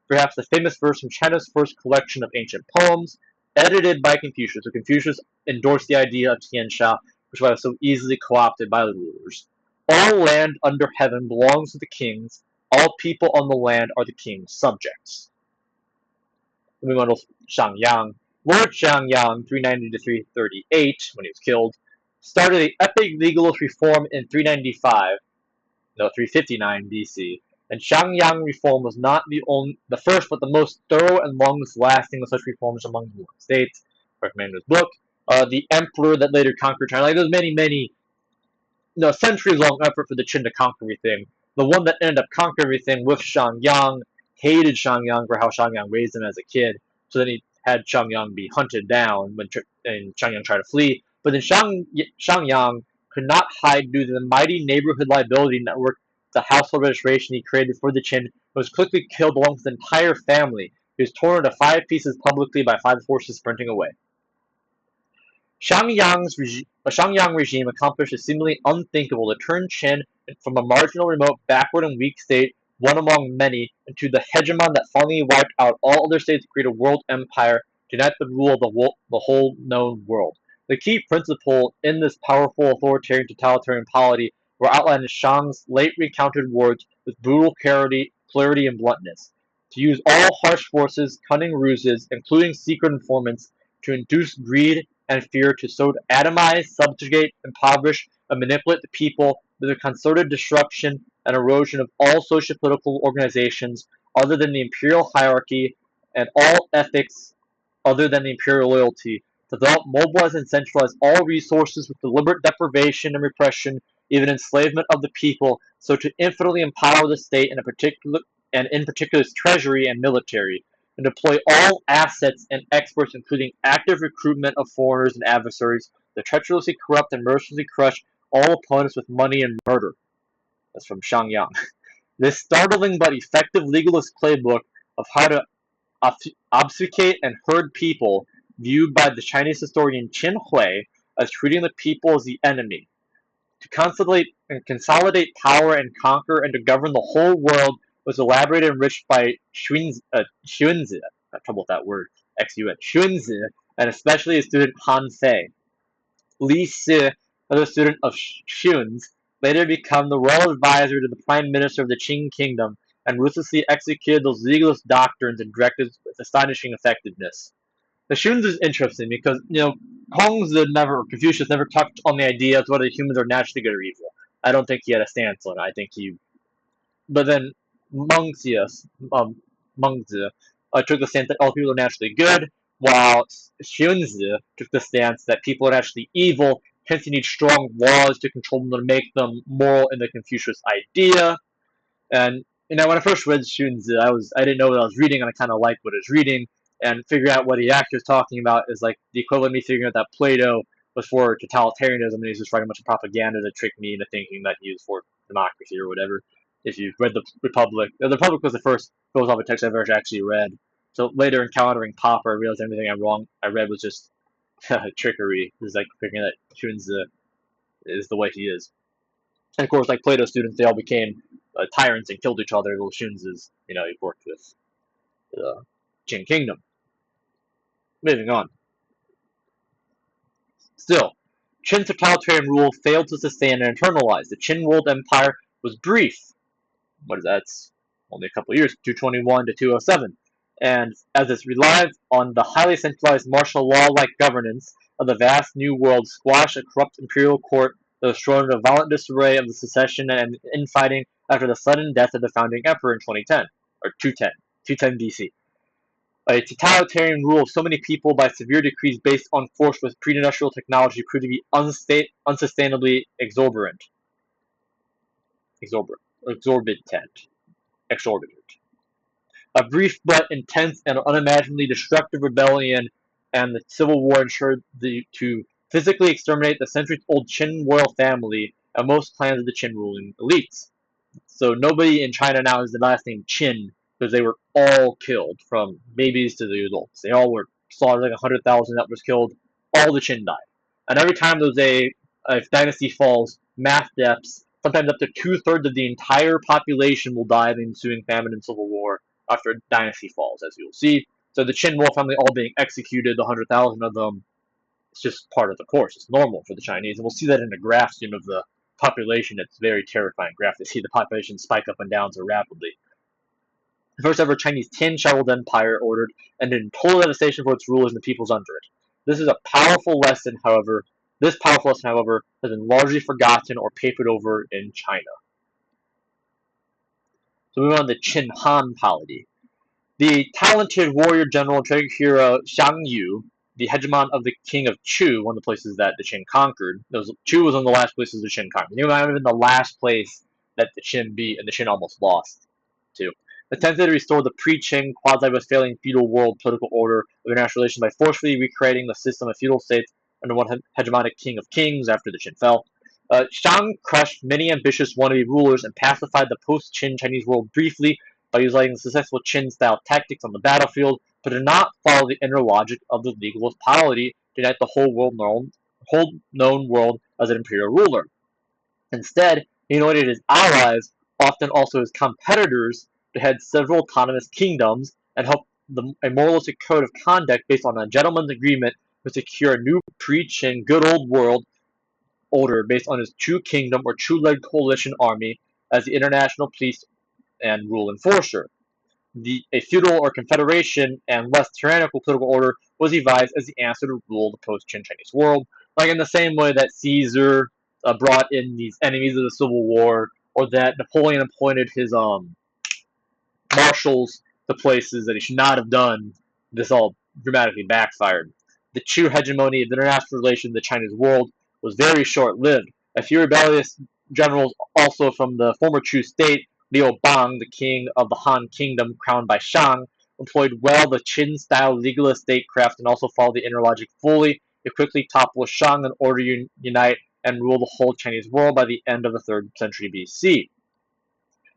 perhaps the famous verse from China's first collection of ancient poems, edited by Confucius. So Confucius endorsed the idea of tiansha, which was so easily co-opted by the rulers. All land under heaven belongs to the kings. All people on the land are the king's subjects. Then we went to Shangyang. Lord Shangyang, 390 to 338, when he was killed, started the epic legalist reform in 359 BC. And Shangyang reform was not the first, but the most thorough and longest lasting of such reforms among the states. I recommend his book. The emperor that later conquered China. Like, there's many centuries-long effort for the Qin to conquer everything. The one that ended up conquering everything with Shangyang hated Shangyang for how Shangyang raised him as a kid. So then he had Shangyang be hunted down and Shangyang tried to flee. But then Shangyang could not hide due to the mighty neighborhood liability network, the household registration he created for the Qin, was quickly killed along with his entire family. He was torn into 5 pieces publicly by 5 forces sprinting away. Shangyang regime accomplished a seemingly unthinkable to turn Qin from a marginal, remote, backward, and weak state, one among many, into the hegemon that finally wiped out all other states to create a world empire to unite the rule of the whole known world. The key principle in this powerful authoritarian totalitarian polity were outlined in Shang's late recounted words with brutal clarity and bluntness. To use all harsh forces, cunning ruses, including secret informants, to induce greed and fear to so atomize, subjugate, impoverish, and manipulate the people with the concerted destruction and erosion of all socio-political organizations other than the imperial hierarchy and all ethics other than the imperial loyalty, to develop, mobilize, and centralize all resources with deliberate deprivation and repression, even enslavement of the people, so to infinitely empower the state in particular its treasury and military, and deploy all assets and experts, including active recruitment of foreigners and adversaries, to treacherously corrupt and mercilessly crush all opponents with money and murder. That's from Shangyang. This startling but effective legalist playbook of how to obfuscate and herd people, viewed by the Chinese historian Qin Hui as treating the people as the enemy, to consolidate power and conquer and to govern the whole world, was elaborated and enriched by Xunzi, I have trouble with that word, X-U-N, Xunzi, and especially his student Han Fei. Li Si, another student of Xun's, later became the royal advisor to the prime minister of the Qing kingdom and ruthlessly executed those legalist doctrines and directives with astonishing effectiveness. The Xun's is interesting because, Hongzi never, or Confucius never touched on the idea of whether humans are naturally good or evil. I don't think he had a stance on it. I think but then Mengzi took the stance that all people are naturally good, while Xunzi took the stance that people are naturally evil, hence you need strong laws to control them to make them moral in the Confucius idea. And when I first read Xunzi, I didn't know what I was reading, and I kind of liked what I was reading. And figuring out what he actually was talking about is like the equivalent of me figuring out that Plato was for totalitarianism, and he's just writing a bunch of propaganda to trick me into thinking that he was for democracy or whatever. If you've read the Republic was the first philosophical text I've ever actually read. So later, encountering Popper, I realized everything I read was just trickery. It's like figuring that Xunzi is the way he is. And of course, like Plato's students, they all became tyrants and killed each other. Little Shunzes, he worked with the Qing Kingdom. Moving on. Still, Qin's totalitarian rule failed to sustain and internalize. The Qin world empire was brief. What is that? It's only a couple of years, 221 to 207. And as it relied on the highly centralized martial law-like governance of the vast new world, squash a corrupt imperial court that was thrown into violent disarray of the secession and infighting after the sudden death of the founding emperor in 2010, or 210 BC. A totalitarian rule of so many people by severe decrees based on force with pre-industrial technology proved to be unsustainably exorbitant. A brief but intense and unimaginably destructive rebellion and the Civil War ensured to physically exterminate the centuries-old Qin royal family and most clans of the Qin ruling elites. So nobody in China now has the last name Qin because they were all killed, from babies to the adults. They all were slaughtered, like 100,000 that was killed. All the Qin died. And every time there's a dynasty falls, mass deaths, sometimes up to 2/3 of the entire population will die in the ensuing famine and civil war after a dynasty falls, as you'll see. So the Qin royal family all being executed, the 100,000 of them, it's just part of the course. It's normal for the Chinese. And we'll see that in the graph soon of the population. It's a very terrifying graph to see the population spike up and down so rapidly. The first ever Chinese tin-shoveled empire ordered ended in total devastation for its rulers and the peoples under it. This is a powerful lesson, however. This powerful lesson, however, has been largely forgotten or papered over in China. So moving on to Qin Han polity. The talented warrior general and tragic hero Xiang Yu, the hegemon of the king of Chu, one of the places that the Qin conquered. Chu was one of the last places the Qin conquered. It might have been the last place that the Qin beat, and the Qin almost lost to. Attempted to restore the pre-Qin, quasi-Westphalian feudal world political order of international relations by forcefully recreating the system of feudal states under one hegemonic king of kings after the Qin fell. Shang crushed many ambitious wannabe rulers and pacified the post-Qin Chinese world briefly by utilizing successful Qin-style tactics on the battlefield, but did not follow the inner logic of the legalist polity to unite the whole known world as an imperial ruler. Instead, he united his allies, often also his competitors, to head several autonomous kingdoms and help a moralistic code of conduct based on a gentleman's agreement to secure a new pre-Qin good old world order based on his Chu kingdom or Chu-led coalition army as the international police and rule enforcer. A feudal or confederation and less tyrannical political order was devised as the answer to rule the post-Qin Chinese world, like in the same way that Caesar brought in these enemies of the Civil War, or that Napoleon appointed his marshals to places that he should not have done. This all dramatically backfired. The true hegemony of international relations in the Chinese world was very short-lived. A few rebellious generals, also from the former Chu state, Liu Bang, the king of the Han Kingdom crowned by Shang, employed well the Qin-style legalist statecraft and also followed the inner logic fully. It quickly toppled Shang in order to unite and rule the whole Chinese world by the end of the 3rd century BC.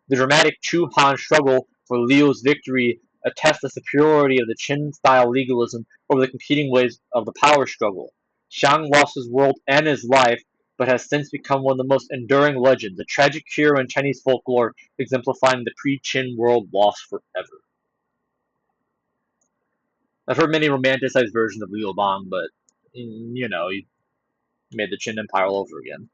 The dramatic Chu-Han struggle for Liu's victory attests the superiority of the Qin-style legalism over the competing ways of the power struggle. Shang lost his world and his life, but has since become one of the most enduring legends, a tragic hero in Chinese folklore exemplifying the pre-Qin world lost forever. I've heard many romanticized versions of Liu Bang, but, he made the Qin Empire all over again.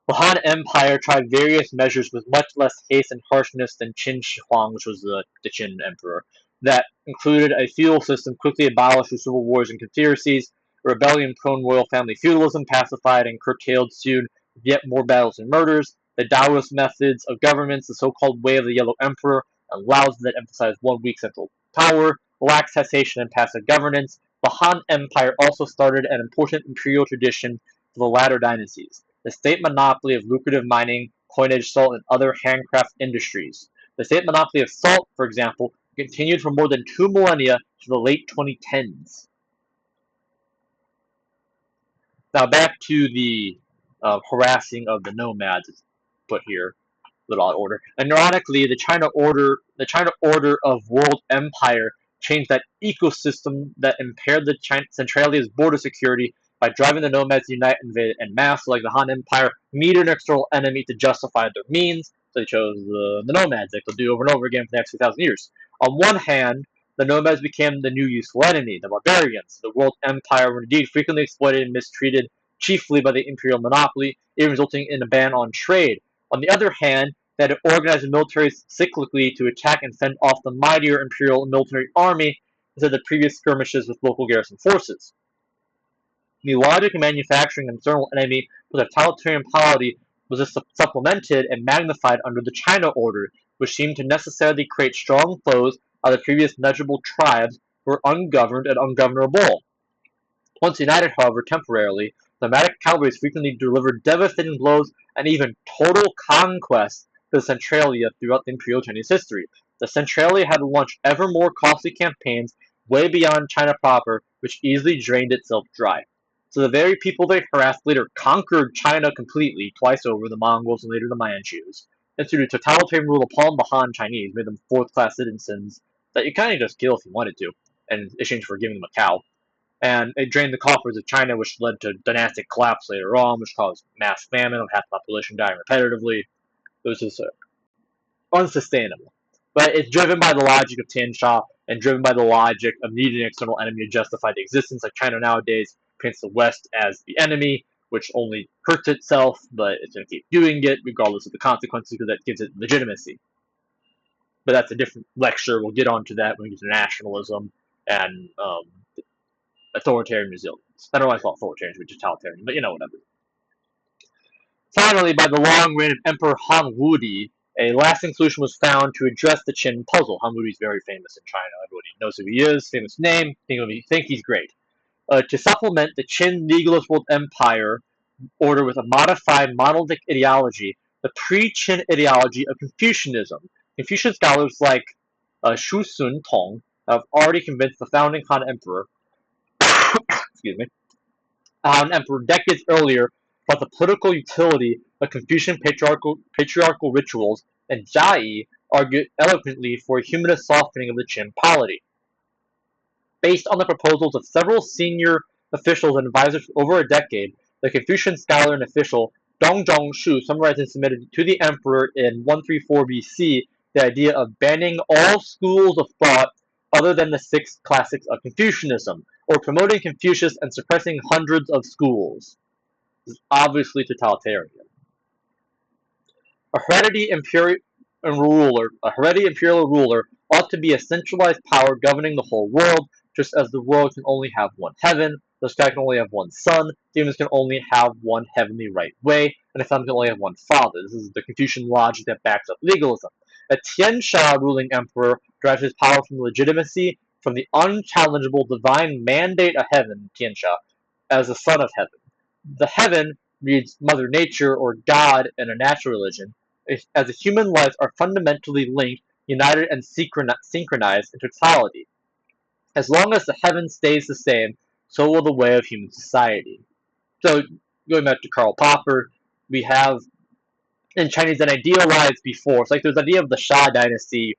The Han Empire tried various measures with much less haste and harshness than Qin Shi Huang, which was the Qin emperor, that included a feudal system quickly abolished through civil wars and conspiracies, a rebellion-prone royal family feudalism pacified and curtailed soon with yet more battles and murders, the Taoist methods of governments, the so-called way of the Yellow Emperor, and laws that emphasized one weak central power, lax taxation and passive governance. The Han Empire also started an important imperial tradition for the latter dynasties, the state monopoly of lucrative mining, coinage, salt, and other handcraft industries. The state monopoly of salt, for example, continued for more than 2 millennia to the late 2010s. Now back to the harassing of the nomads, it's put here, little out of order. And ironically, the China Order of World Empire changed that ecosystem that impaired the centrality of border security by driving the nomads to unite en masse, like the Han Empire needed an external enemy to justify their means, so they chose the nomads they could do over and over again for the next 2,000 years. On one hand, the nomads became the new useful enemy, the barbarians. The world empire were indeed frequently exploited and mistreated, chiefly by the imperial monopoly, even resulting in a ban on trade. On the other hand, they had organized the military cyclically to attack and fend off the mightier imperial military army instead of the previous skirmishes with local garrison forces. The logic of manufacturing an external enemy with a totalitarian polity was supplemented and magnified under the China Order, which seemed to necessarily create strong foes of the previous measurable tribes who were ungoverned and ungovernable. Once united, however, temporarily, the nomadic cavalry frequently delivered devastating blows and even total conquest to the Centralia throughout the imperial Chinese history. The Centralia had launched ever more costly campaigns way beyond China proper, which easily drained itself dry. So the very people they harassed later conquered China completely, twice over, the Mongols and later the Manchus, instituted totalitarian rule upon the Han Chinese, made them fourth-class citizens that you kind of just kill if you wanted to, in exchange for giving them a cow. And it drained the coffers of China, which led to dynastic collapse later on, which caused mass famine, with half the population dying repetitively. It was just unsustainable. But it's driven by the logic of Tiansha and driven by the logic of needing an external enemy to justify the existence. Like China nowadays paints the West as the enemy, which only hurts itself, but it's going to keep doing it regardless of the consequences because that gives it legitimacy. But that's a different lecture. We'll get onto that when we get to nationalism and authoritarian resilience. I don't know why I call it authoritarian, which is totalitarian, but whatever. Finally, by the long reign of Emperor Han Wudi, a lasting solution was found to address the Qin puzzle. Han Wudi is very famous in China. Everybody knows who he is, famous name, think he's great. To supplement the Qin legalist world empire order with a modified monolithic ideology, the pre-Qin ideology of Confucianism. Confucian scholars like Shu Sun Tong have already convinced the founding Han Emperor excuse me, Emperor decades earlier about the political utility of Confucian patriarchal rituals, and Jia argued eloquently for a humanist softening of the Qin polity. Based on the proposals of several senior officials and advisors for over a decade, the Confucian scholar and official Dong Zhongshu summarized and submitted to the emperor in 134 BC the idea of banning all schools of thought other than the 6 classics of Confucianism, or promoting Confucius and suppressing hundreds of schools. This is obviously totalitarian. A hereditary imperial ruler ought to be a centralized power governing the whole world, just as the world can only have one heaven, the sky can only have one sun, demons can only have one heavenly right way, and the sun can only have one father. This is the Confucian logic that backs up legalism. A Tiansha ruling emperor derives his power from legitimacy, from the unchallengeable divine mandate of heaven, Tianxia, as the son of heaven. The heaven reads Mother Nature or God in a natural religion, as the human lives are fundamentally linked, united, and synchronized in totality. As long as the heaven stays the same, so will the way of human society. So, going back to Karl Popper, we have in Chinese an idealized before. It's like there's the idea of the Xia dynasty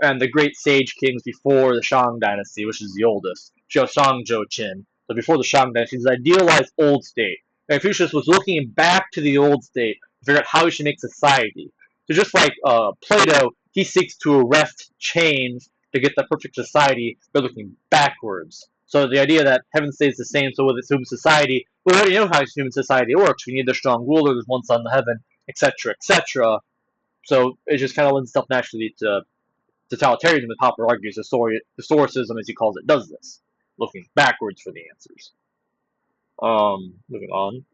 and the great sage kings before the Shang dynasty, which is the oldest, Zhou Shang, Zhou Qin. So before the Shang dynasty, this idealized old state. And Confucius was looking back to the old state to figure out how he should make society. So just like Plato, he seeks to arrest change to get the perfect society by looking backwards. So the idea that heaven stays the same, so with its human society, we already know how human society works. We need the strong ruler, there's one son in heaven, etc., etc. So it just kind of lends itself naturally to totalitarianism, as Popper argues, historicism, as he calls it, does this, looking backwards for the answers. Moving on.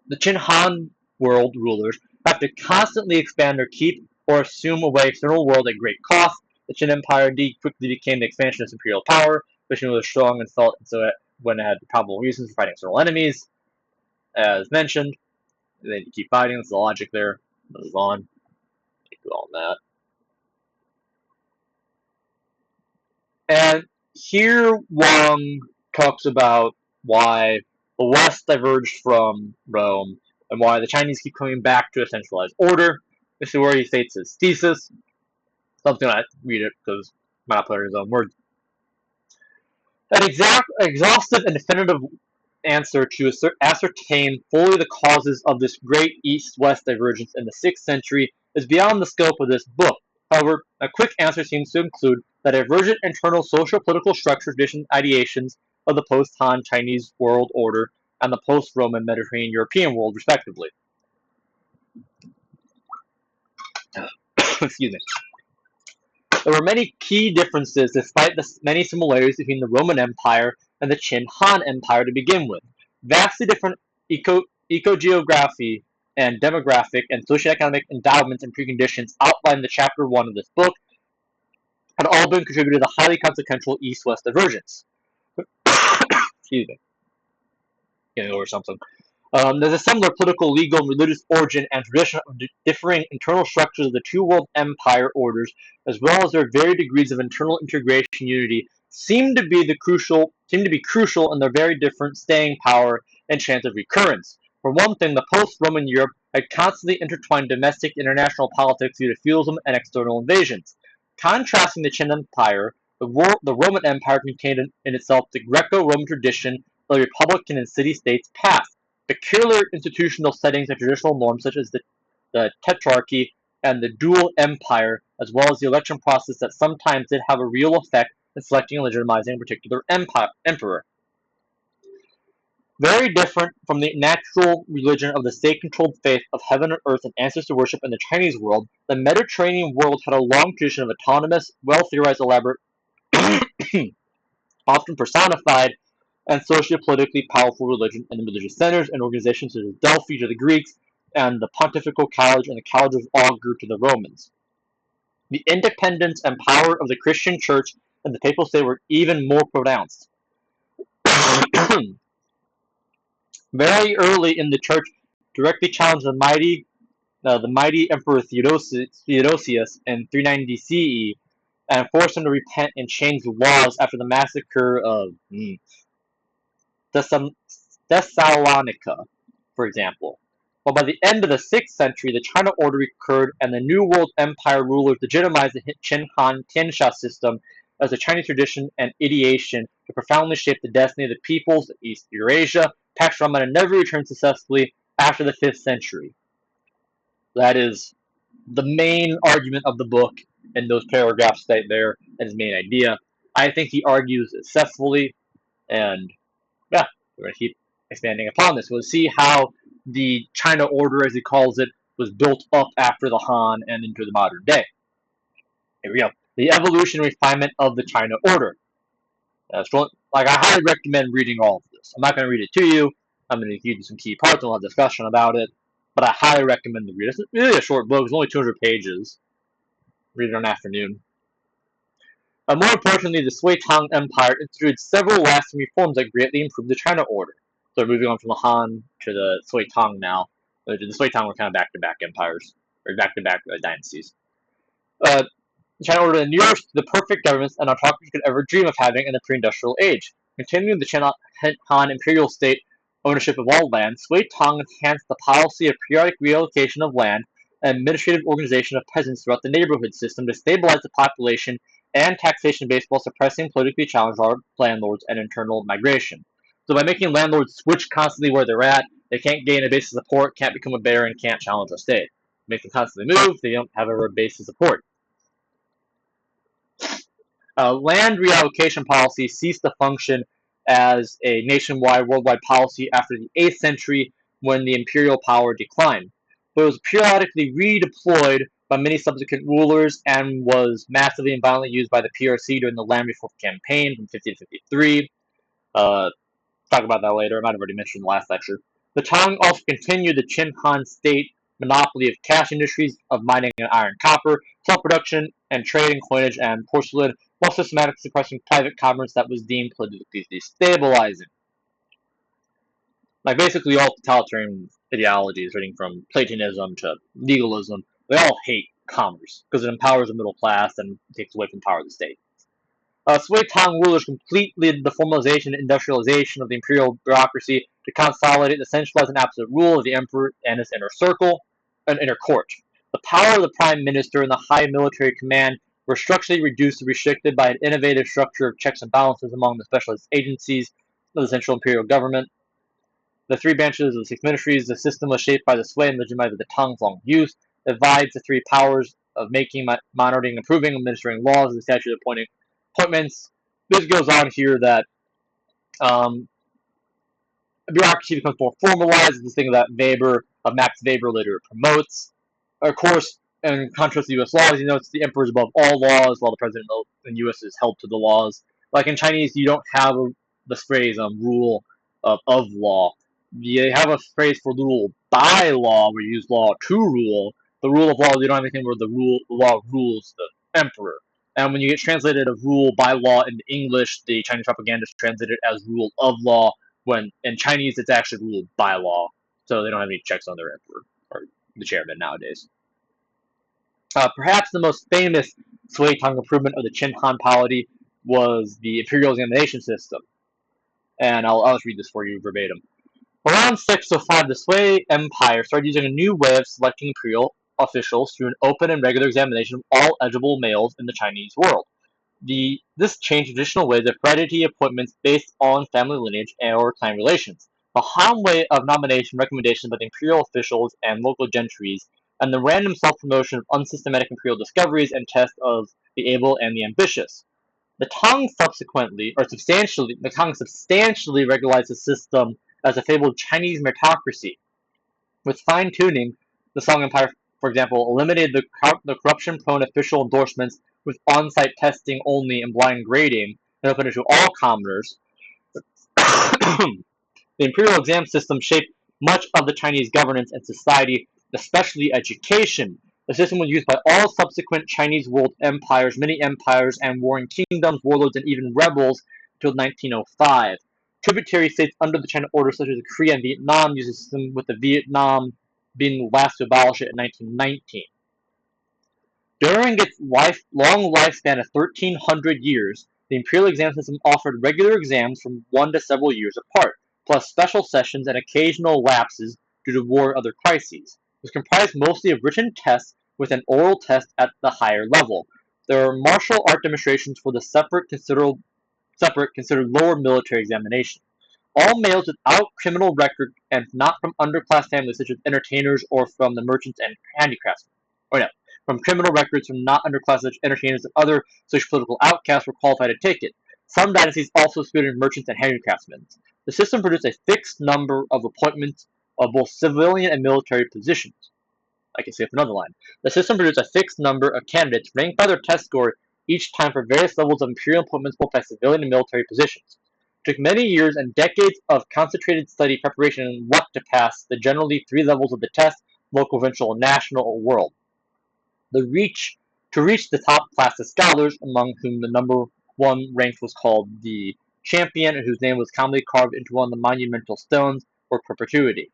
The Qin Han world rulers have to constantly expand or keep or assume away external world at great cost. The Qin Empire indeed quickly became the expansionist imperial power, especially when it was strong and felt so when it had probable reasons for fighting external enemies. As mentioned, they need to keep fighting. That's the logic there. Move on. Take on that. And here Wang talks about why the West diverged from Rome and why the Chinese keep coming back to a centralized order. This is where he states his thesis. Something I read it because I'm not putting his own words. An exhaustive and definitive answer to ascertain fully the causes of this great East-West divergence in the 6th century is beyond the scope of this book. However, a quick answer seems to include the divergent internal social-political structure, traditions, ideations of the post-Han Chinese world order and the post-Roman Mediterranean European world, respectively. Excuse me. There were many key differences despite the many similarities between the Roman Empire and the Qin Han Empire to begin with. Vastly different ecogeography and demographic and socioeconomic endowments and preconditions outlined in Chapter 1 of this book had all been contributed to the highly consequential East-West divergence. Excuse me. Getting over something. There's a similar political, legal, and religious origin and tradition of differing internal structures of the two world empire orders, as well as their varied degrees of internal integration unity, seem to be crucial in their very different staying power and chance of recurrence. For one thing, the post-Roman Europe had constantly intertwined domestic international politics due to feudalism and external invasions. Contrasting the Qin Empire, the Roman Empire contained in itself the Greco-Roman tradition of the republican and city-states past, peculiar institutional settings and traditional norms such as the tetrarchy and the dual empire, as well as the election process that sometimes did have a real effect in selecting and legitimizing a particular emperor. Very different from the natural religion of the state-controlled faith of heaven and earth and ancestor worship in the Chinese world, the Mediterranean world had a long tradition of autonomous, well-theorized, elaborate, often personified, and socio-politically powerful religion and religious centers and organizations such as Delphi to the Greeks and the Pontifical College and the College of Augur to the Romans. The independence and power of the Christian Church and the Papal State were even more pronounced. Very early in the Church, directly challenged the mighty Emperor Theodosius in 390 CE and forced him to repent and change the laws after the massacre of Thessalonica, for example. But by the end of the 6th century, the China order recurred, and the New World Empire rulers legitimized the Qin Han Tianxia system as a Chinese tradition and ideation to profoundly shape the destiny of the peoples of East Eurasia. Pax Romana never returned successfully after the 5th century. That is the main argument of the book, and those paragraphs right there, and his main idea. I think he argues successfully, and yeah, we're going to keep expanding upon this. We'll see how the China order, as he calls it, was built up after the Han and into the modern day. Here we go. The evolution and refinement of the China order. I highly recommend reading all of this. I'm not going to read it to you. I'm going to give you some key parts and we'll have discussion about it. But I highly recommend the read. It's really a short book. It's only 200 pages. read it on afternoon. More importantly, the Sui Tang Empire instituted several lasting reforms that greatly improved the China order. So moving on from the Han to the Sui Tang now. The Sui Tang were kind of back-to-back empires, or back-to-back dynasties. Uh, China ordered the nearest to the perfect governments an autocracy could ever dream of having in the pre-industrial age. Continuing the China Han imperial state ownership of all land, Sui Tang enhanced the policy of periodic reallocation of land and administrative organization of peasants throughout the neighborhood system to stabilize the population and taxation base while suppressing politically challenged landlords and internal migration. So by making landlords switch constantly where they're at, they can't gain a base of support, can't become a baron, can't challenge the state. Make them constantly move, they don't have a base of support. Land reallocation policy ceased to function as a nationwide, worldwide policy after the 8th century when the imperial power declined. But it was periodically redeployed by many subsequent rulers and was massively and violently used by the PRC during the Land Reform Campaign from 50 to 53. Talk about that later. I might have already mentioned in the last lecture. The Tang also continued the Qin Han state monopoly of cash industries of mining and iron copper, self production, and trade in coinage and porcelain, while systematically suppressing private commerce that was deemed politically destabilizing. Like basically all totalitarian ideologies, ranging from Platonism to legalism, they all hate commerce because it empowers the middle class and takes away from power of the state. Sui Tang rulers completed the formalization and industrialization of the imperial bureaucracy to consolidate the centralized and absolute rule of the emperor and his inner circle and inner court. The power of the prime minister and the high military command were structurally reduced and restricted by an innovative structure of checks and balances among the specialist agencies of the central imperial government. The three branches of the six ministries, the system was shaped by the sway and legitimized by the Tang's long use, divides the three powers of making, monitoring, approving, administering laws, and the statute of appointing appointments. This goes on here that bureaucracy becomes more formalized. This thing that Max Weber later promotes. Of course, in contrast to U.S. laws, you know, it's the emperor is above all laws, while the president in the U.S. is held to the laws. Like in Chinese, you don't have this phrase rule of law. You have a phrase for rule by law, where you use law to rule. The rule of law, you don't have anything where the law rules the emperor. And when you get translated of rule by law into English, the Chinese propaganda is translated as rule of law, when in Chinese it's actually ruled by law. So they don't have any checks on their emperor, or the chairman nowadays. Perhaps the most famous Sui Tang improvement of the Qin Han polity was the imperial examination system. And I'll just read this for you verbatim. Around 605, the Sui Empire started using a new way of selecting imperial officials through an open and regular examination of all eligible males in the Chinese world. This changed traditional ways of heredity appointments based on family lineage or clan relations. The Han way of nomination recommendations by the imperial officials and local gentries, and the random self-promotion of unsystematic imperial discoveries and tests of the able and the ambitious. The Tang substantially regularized the system as a fabled Chinese meritocracy. With fine-tuning, the Song Empire, for example, eliminated the corruption-prone official endorsements with on-site testing only and blind grading, and opened it to all commoners. The imperial exam system shaped much of the Chinese governance and society, especially education. The system was used by all subsequent Chinese world empires, many empires and warring kingdoms, warlords, and even rebels until 1905. Tributary states under the China Order, such as Korea and Vietnam, used the system, with the Vietnam being the last to abolish it in 1919. During its long lifespan of 1,300 years, the imperial exam system offered regular exams from 1 to several years apart, plus special sessions and occasional lapses due to war or other crises. It was comprised mostly of written tests with an oral test at the higher level. There were martial art demonstrations for the separate considered lower military examination. All males without criminal record and not from underclass families such as entertainers or from the merchants and handicraftsmen. Or no, from criminal records from not underclass such entertainers and other social political outcasts were qualified to take it. Some dynasties also excluded merchants and handicraftsmen. The system produced a fixed number of appointments of both civilian and military positions. I can say it for another line. The system produced a fixed number of candidates ranked by their test score each time for various levels of imperial appointments both by civilian and military positions. It took many years and decades of concentrated study, preparation, and luck to pass the generally three levels of the test: local, provincial, national, or world. The reach to reach the top class of scholars, among whom the number one ranked was called the champion, and whose name was commonly carved into one of the monumental stones for perpetuity.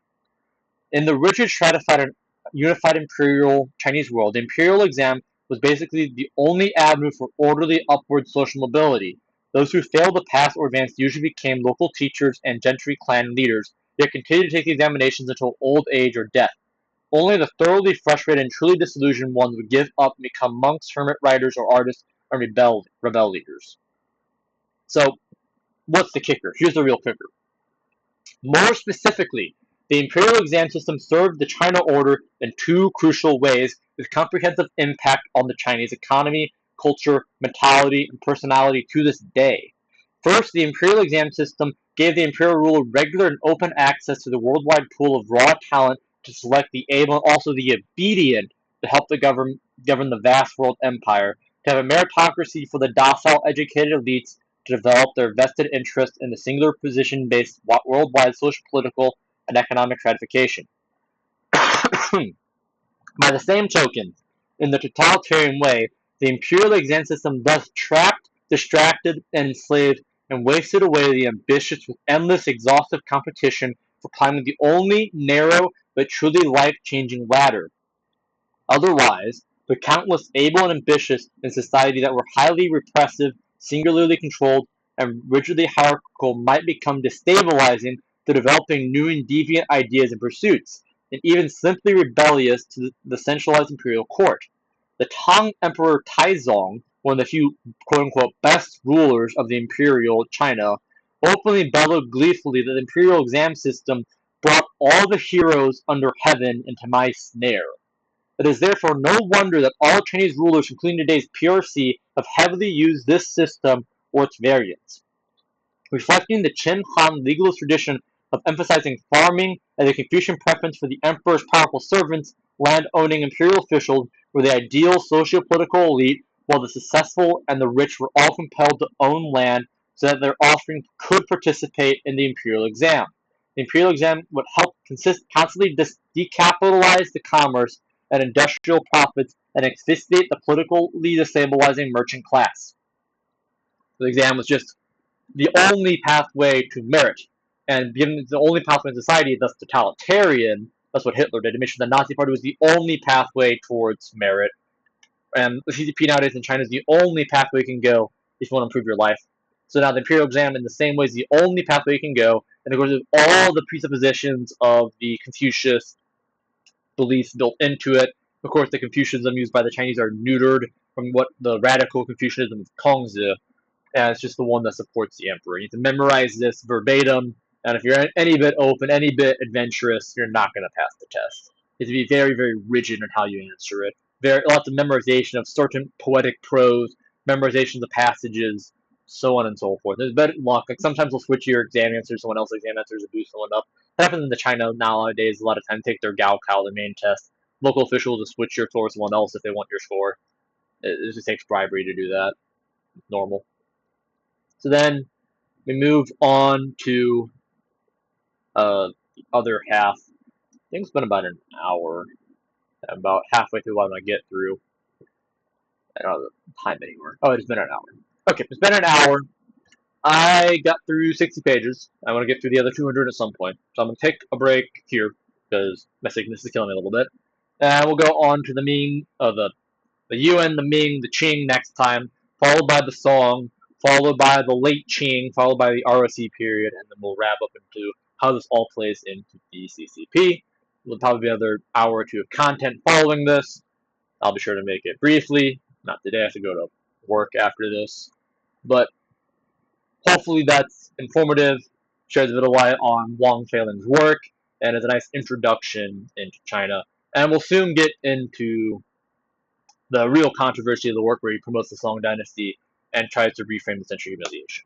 In the rigid, stratified, and unified imperial Chinese world, the imperial exam was basically the only avenue for orderly upward social mobility. Those who failed to pass or advance usually became local teachers and gentry clan leaders, yet continued to take the examinations until old age or death. Only the thoroughly frustrated and truly disillusioned ones would give up and become monks, hermit writers, or artists, or rebel leaders. So, what's the kicker? Here's the real kicker. More specifically, the imperial exam system served the China order in two crucial ways with comprehensive impact on the Chinese economy, culture, mentality, and personality to this day. First, the imperial exam system gave the imperial ruler regular and open access to the worldwide pool of raw talent to select the able and also the obedient to help govern the vast world empire, to have a meritocracy for the docile, educated elites to develop their vested interest in the singular position-based worldwide social, political, and economic stratification. By the same token, in the totalitarian way, the imperial exam system thus trapped, distracted, and enslaved and wasted away the ambitious with endless, exhaustive competition for climbing the only narrow but truly life-changing ladder. Otherwise, the countless able and ambitious in society that were highly repressive, singularly controlled, and rigidly hierarchical might become destabilizing to developing new and deviant ideas and pursuits, and even simply rebellious to the centralized imperial court. The Tang Emperor Taizong, one of the few quote-unquote best rulers of the imperial China, openly bellowed gleefully that the imperial exam system brought all the heroes under heaven into my snare. It is therefore no wonder that all Chinese rulers, including today's PRC, have heavily used this system or its variants. Reflecting the Qin Han legalist tradition of emphasizing farming and the Confucian preference for the emperor's powerful servants, land-owning imperial officials were the ideal socio-political elite, while the successful and the rich were all compelled to own land so that their offspring could participate in the imperial exam. The imperial exam would help constantly decapitalize the commerce and industrial profits and asphyxiate the politically destabilizing merchant class. The exam was just the only pathway to merit. And given it's the only pathway in society, thus totalitarian, that's what Hitler did. He made sure the Nazi Party was the only pathway towards merit. And the CCP nowadays in China is the only pathway you can go if you want to improve your life. So now the imperial exam, in the same way, is the only pathway you can go, and it goes with all the presuppositions of the Confucius beliefs built into it. Of course, the Confucianism used by the Chinese are neutered from what the radical Confucianism of Kongzi, and it's just the one that supports the emperor. You need to memorize this verbatim, and if you're any bit open, any bit adventurous, you're not going to pass the test. You have to be very, very rigid in how you answer it. Lots of memorization of certain poetic prose, memorizations of passages, so on and so forth. There's better luck. Like sometimes they'll switch your exam answer to someone else's exam answer to boost someone up. That happens in the China nowadays. A lot of times take their Gaokao, their main test. Local officials will switch your score to someone else if they want your score. It just takes bribery to do that. It's normal. So then we move on to the other half. I think it's been about an hour. I'm about halfway through what I'm going to get through. I don't know the time anymore. Oh, it's been an hour. Okay, it's been an hour. I got through 60 pages. I want to get through the other 200 at some point. So I'm going to take a break here because my sickness is killing me a little bit. And we'll go on to the Ming, the Yuan, the Ming, the Qing next time, followed by the Song, followed by the late Qing, followed by the ROC period, and then we'll wrap up into how this all plays into the CCP. There'll probably be another hour or two of content following this. I'll be sure to make it briefly. Not today, I have to go to work after this. But hopefully that's informative, sheds a bit of light on Wang Fei-ling's work, and is a nice introduction into China. And we'll soon get into the real controversy of the work where he promotes the Song dynasty and tries to reframe the century humiliation.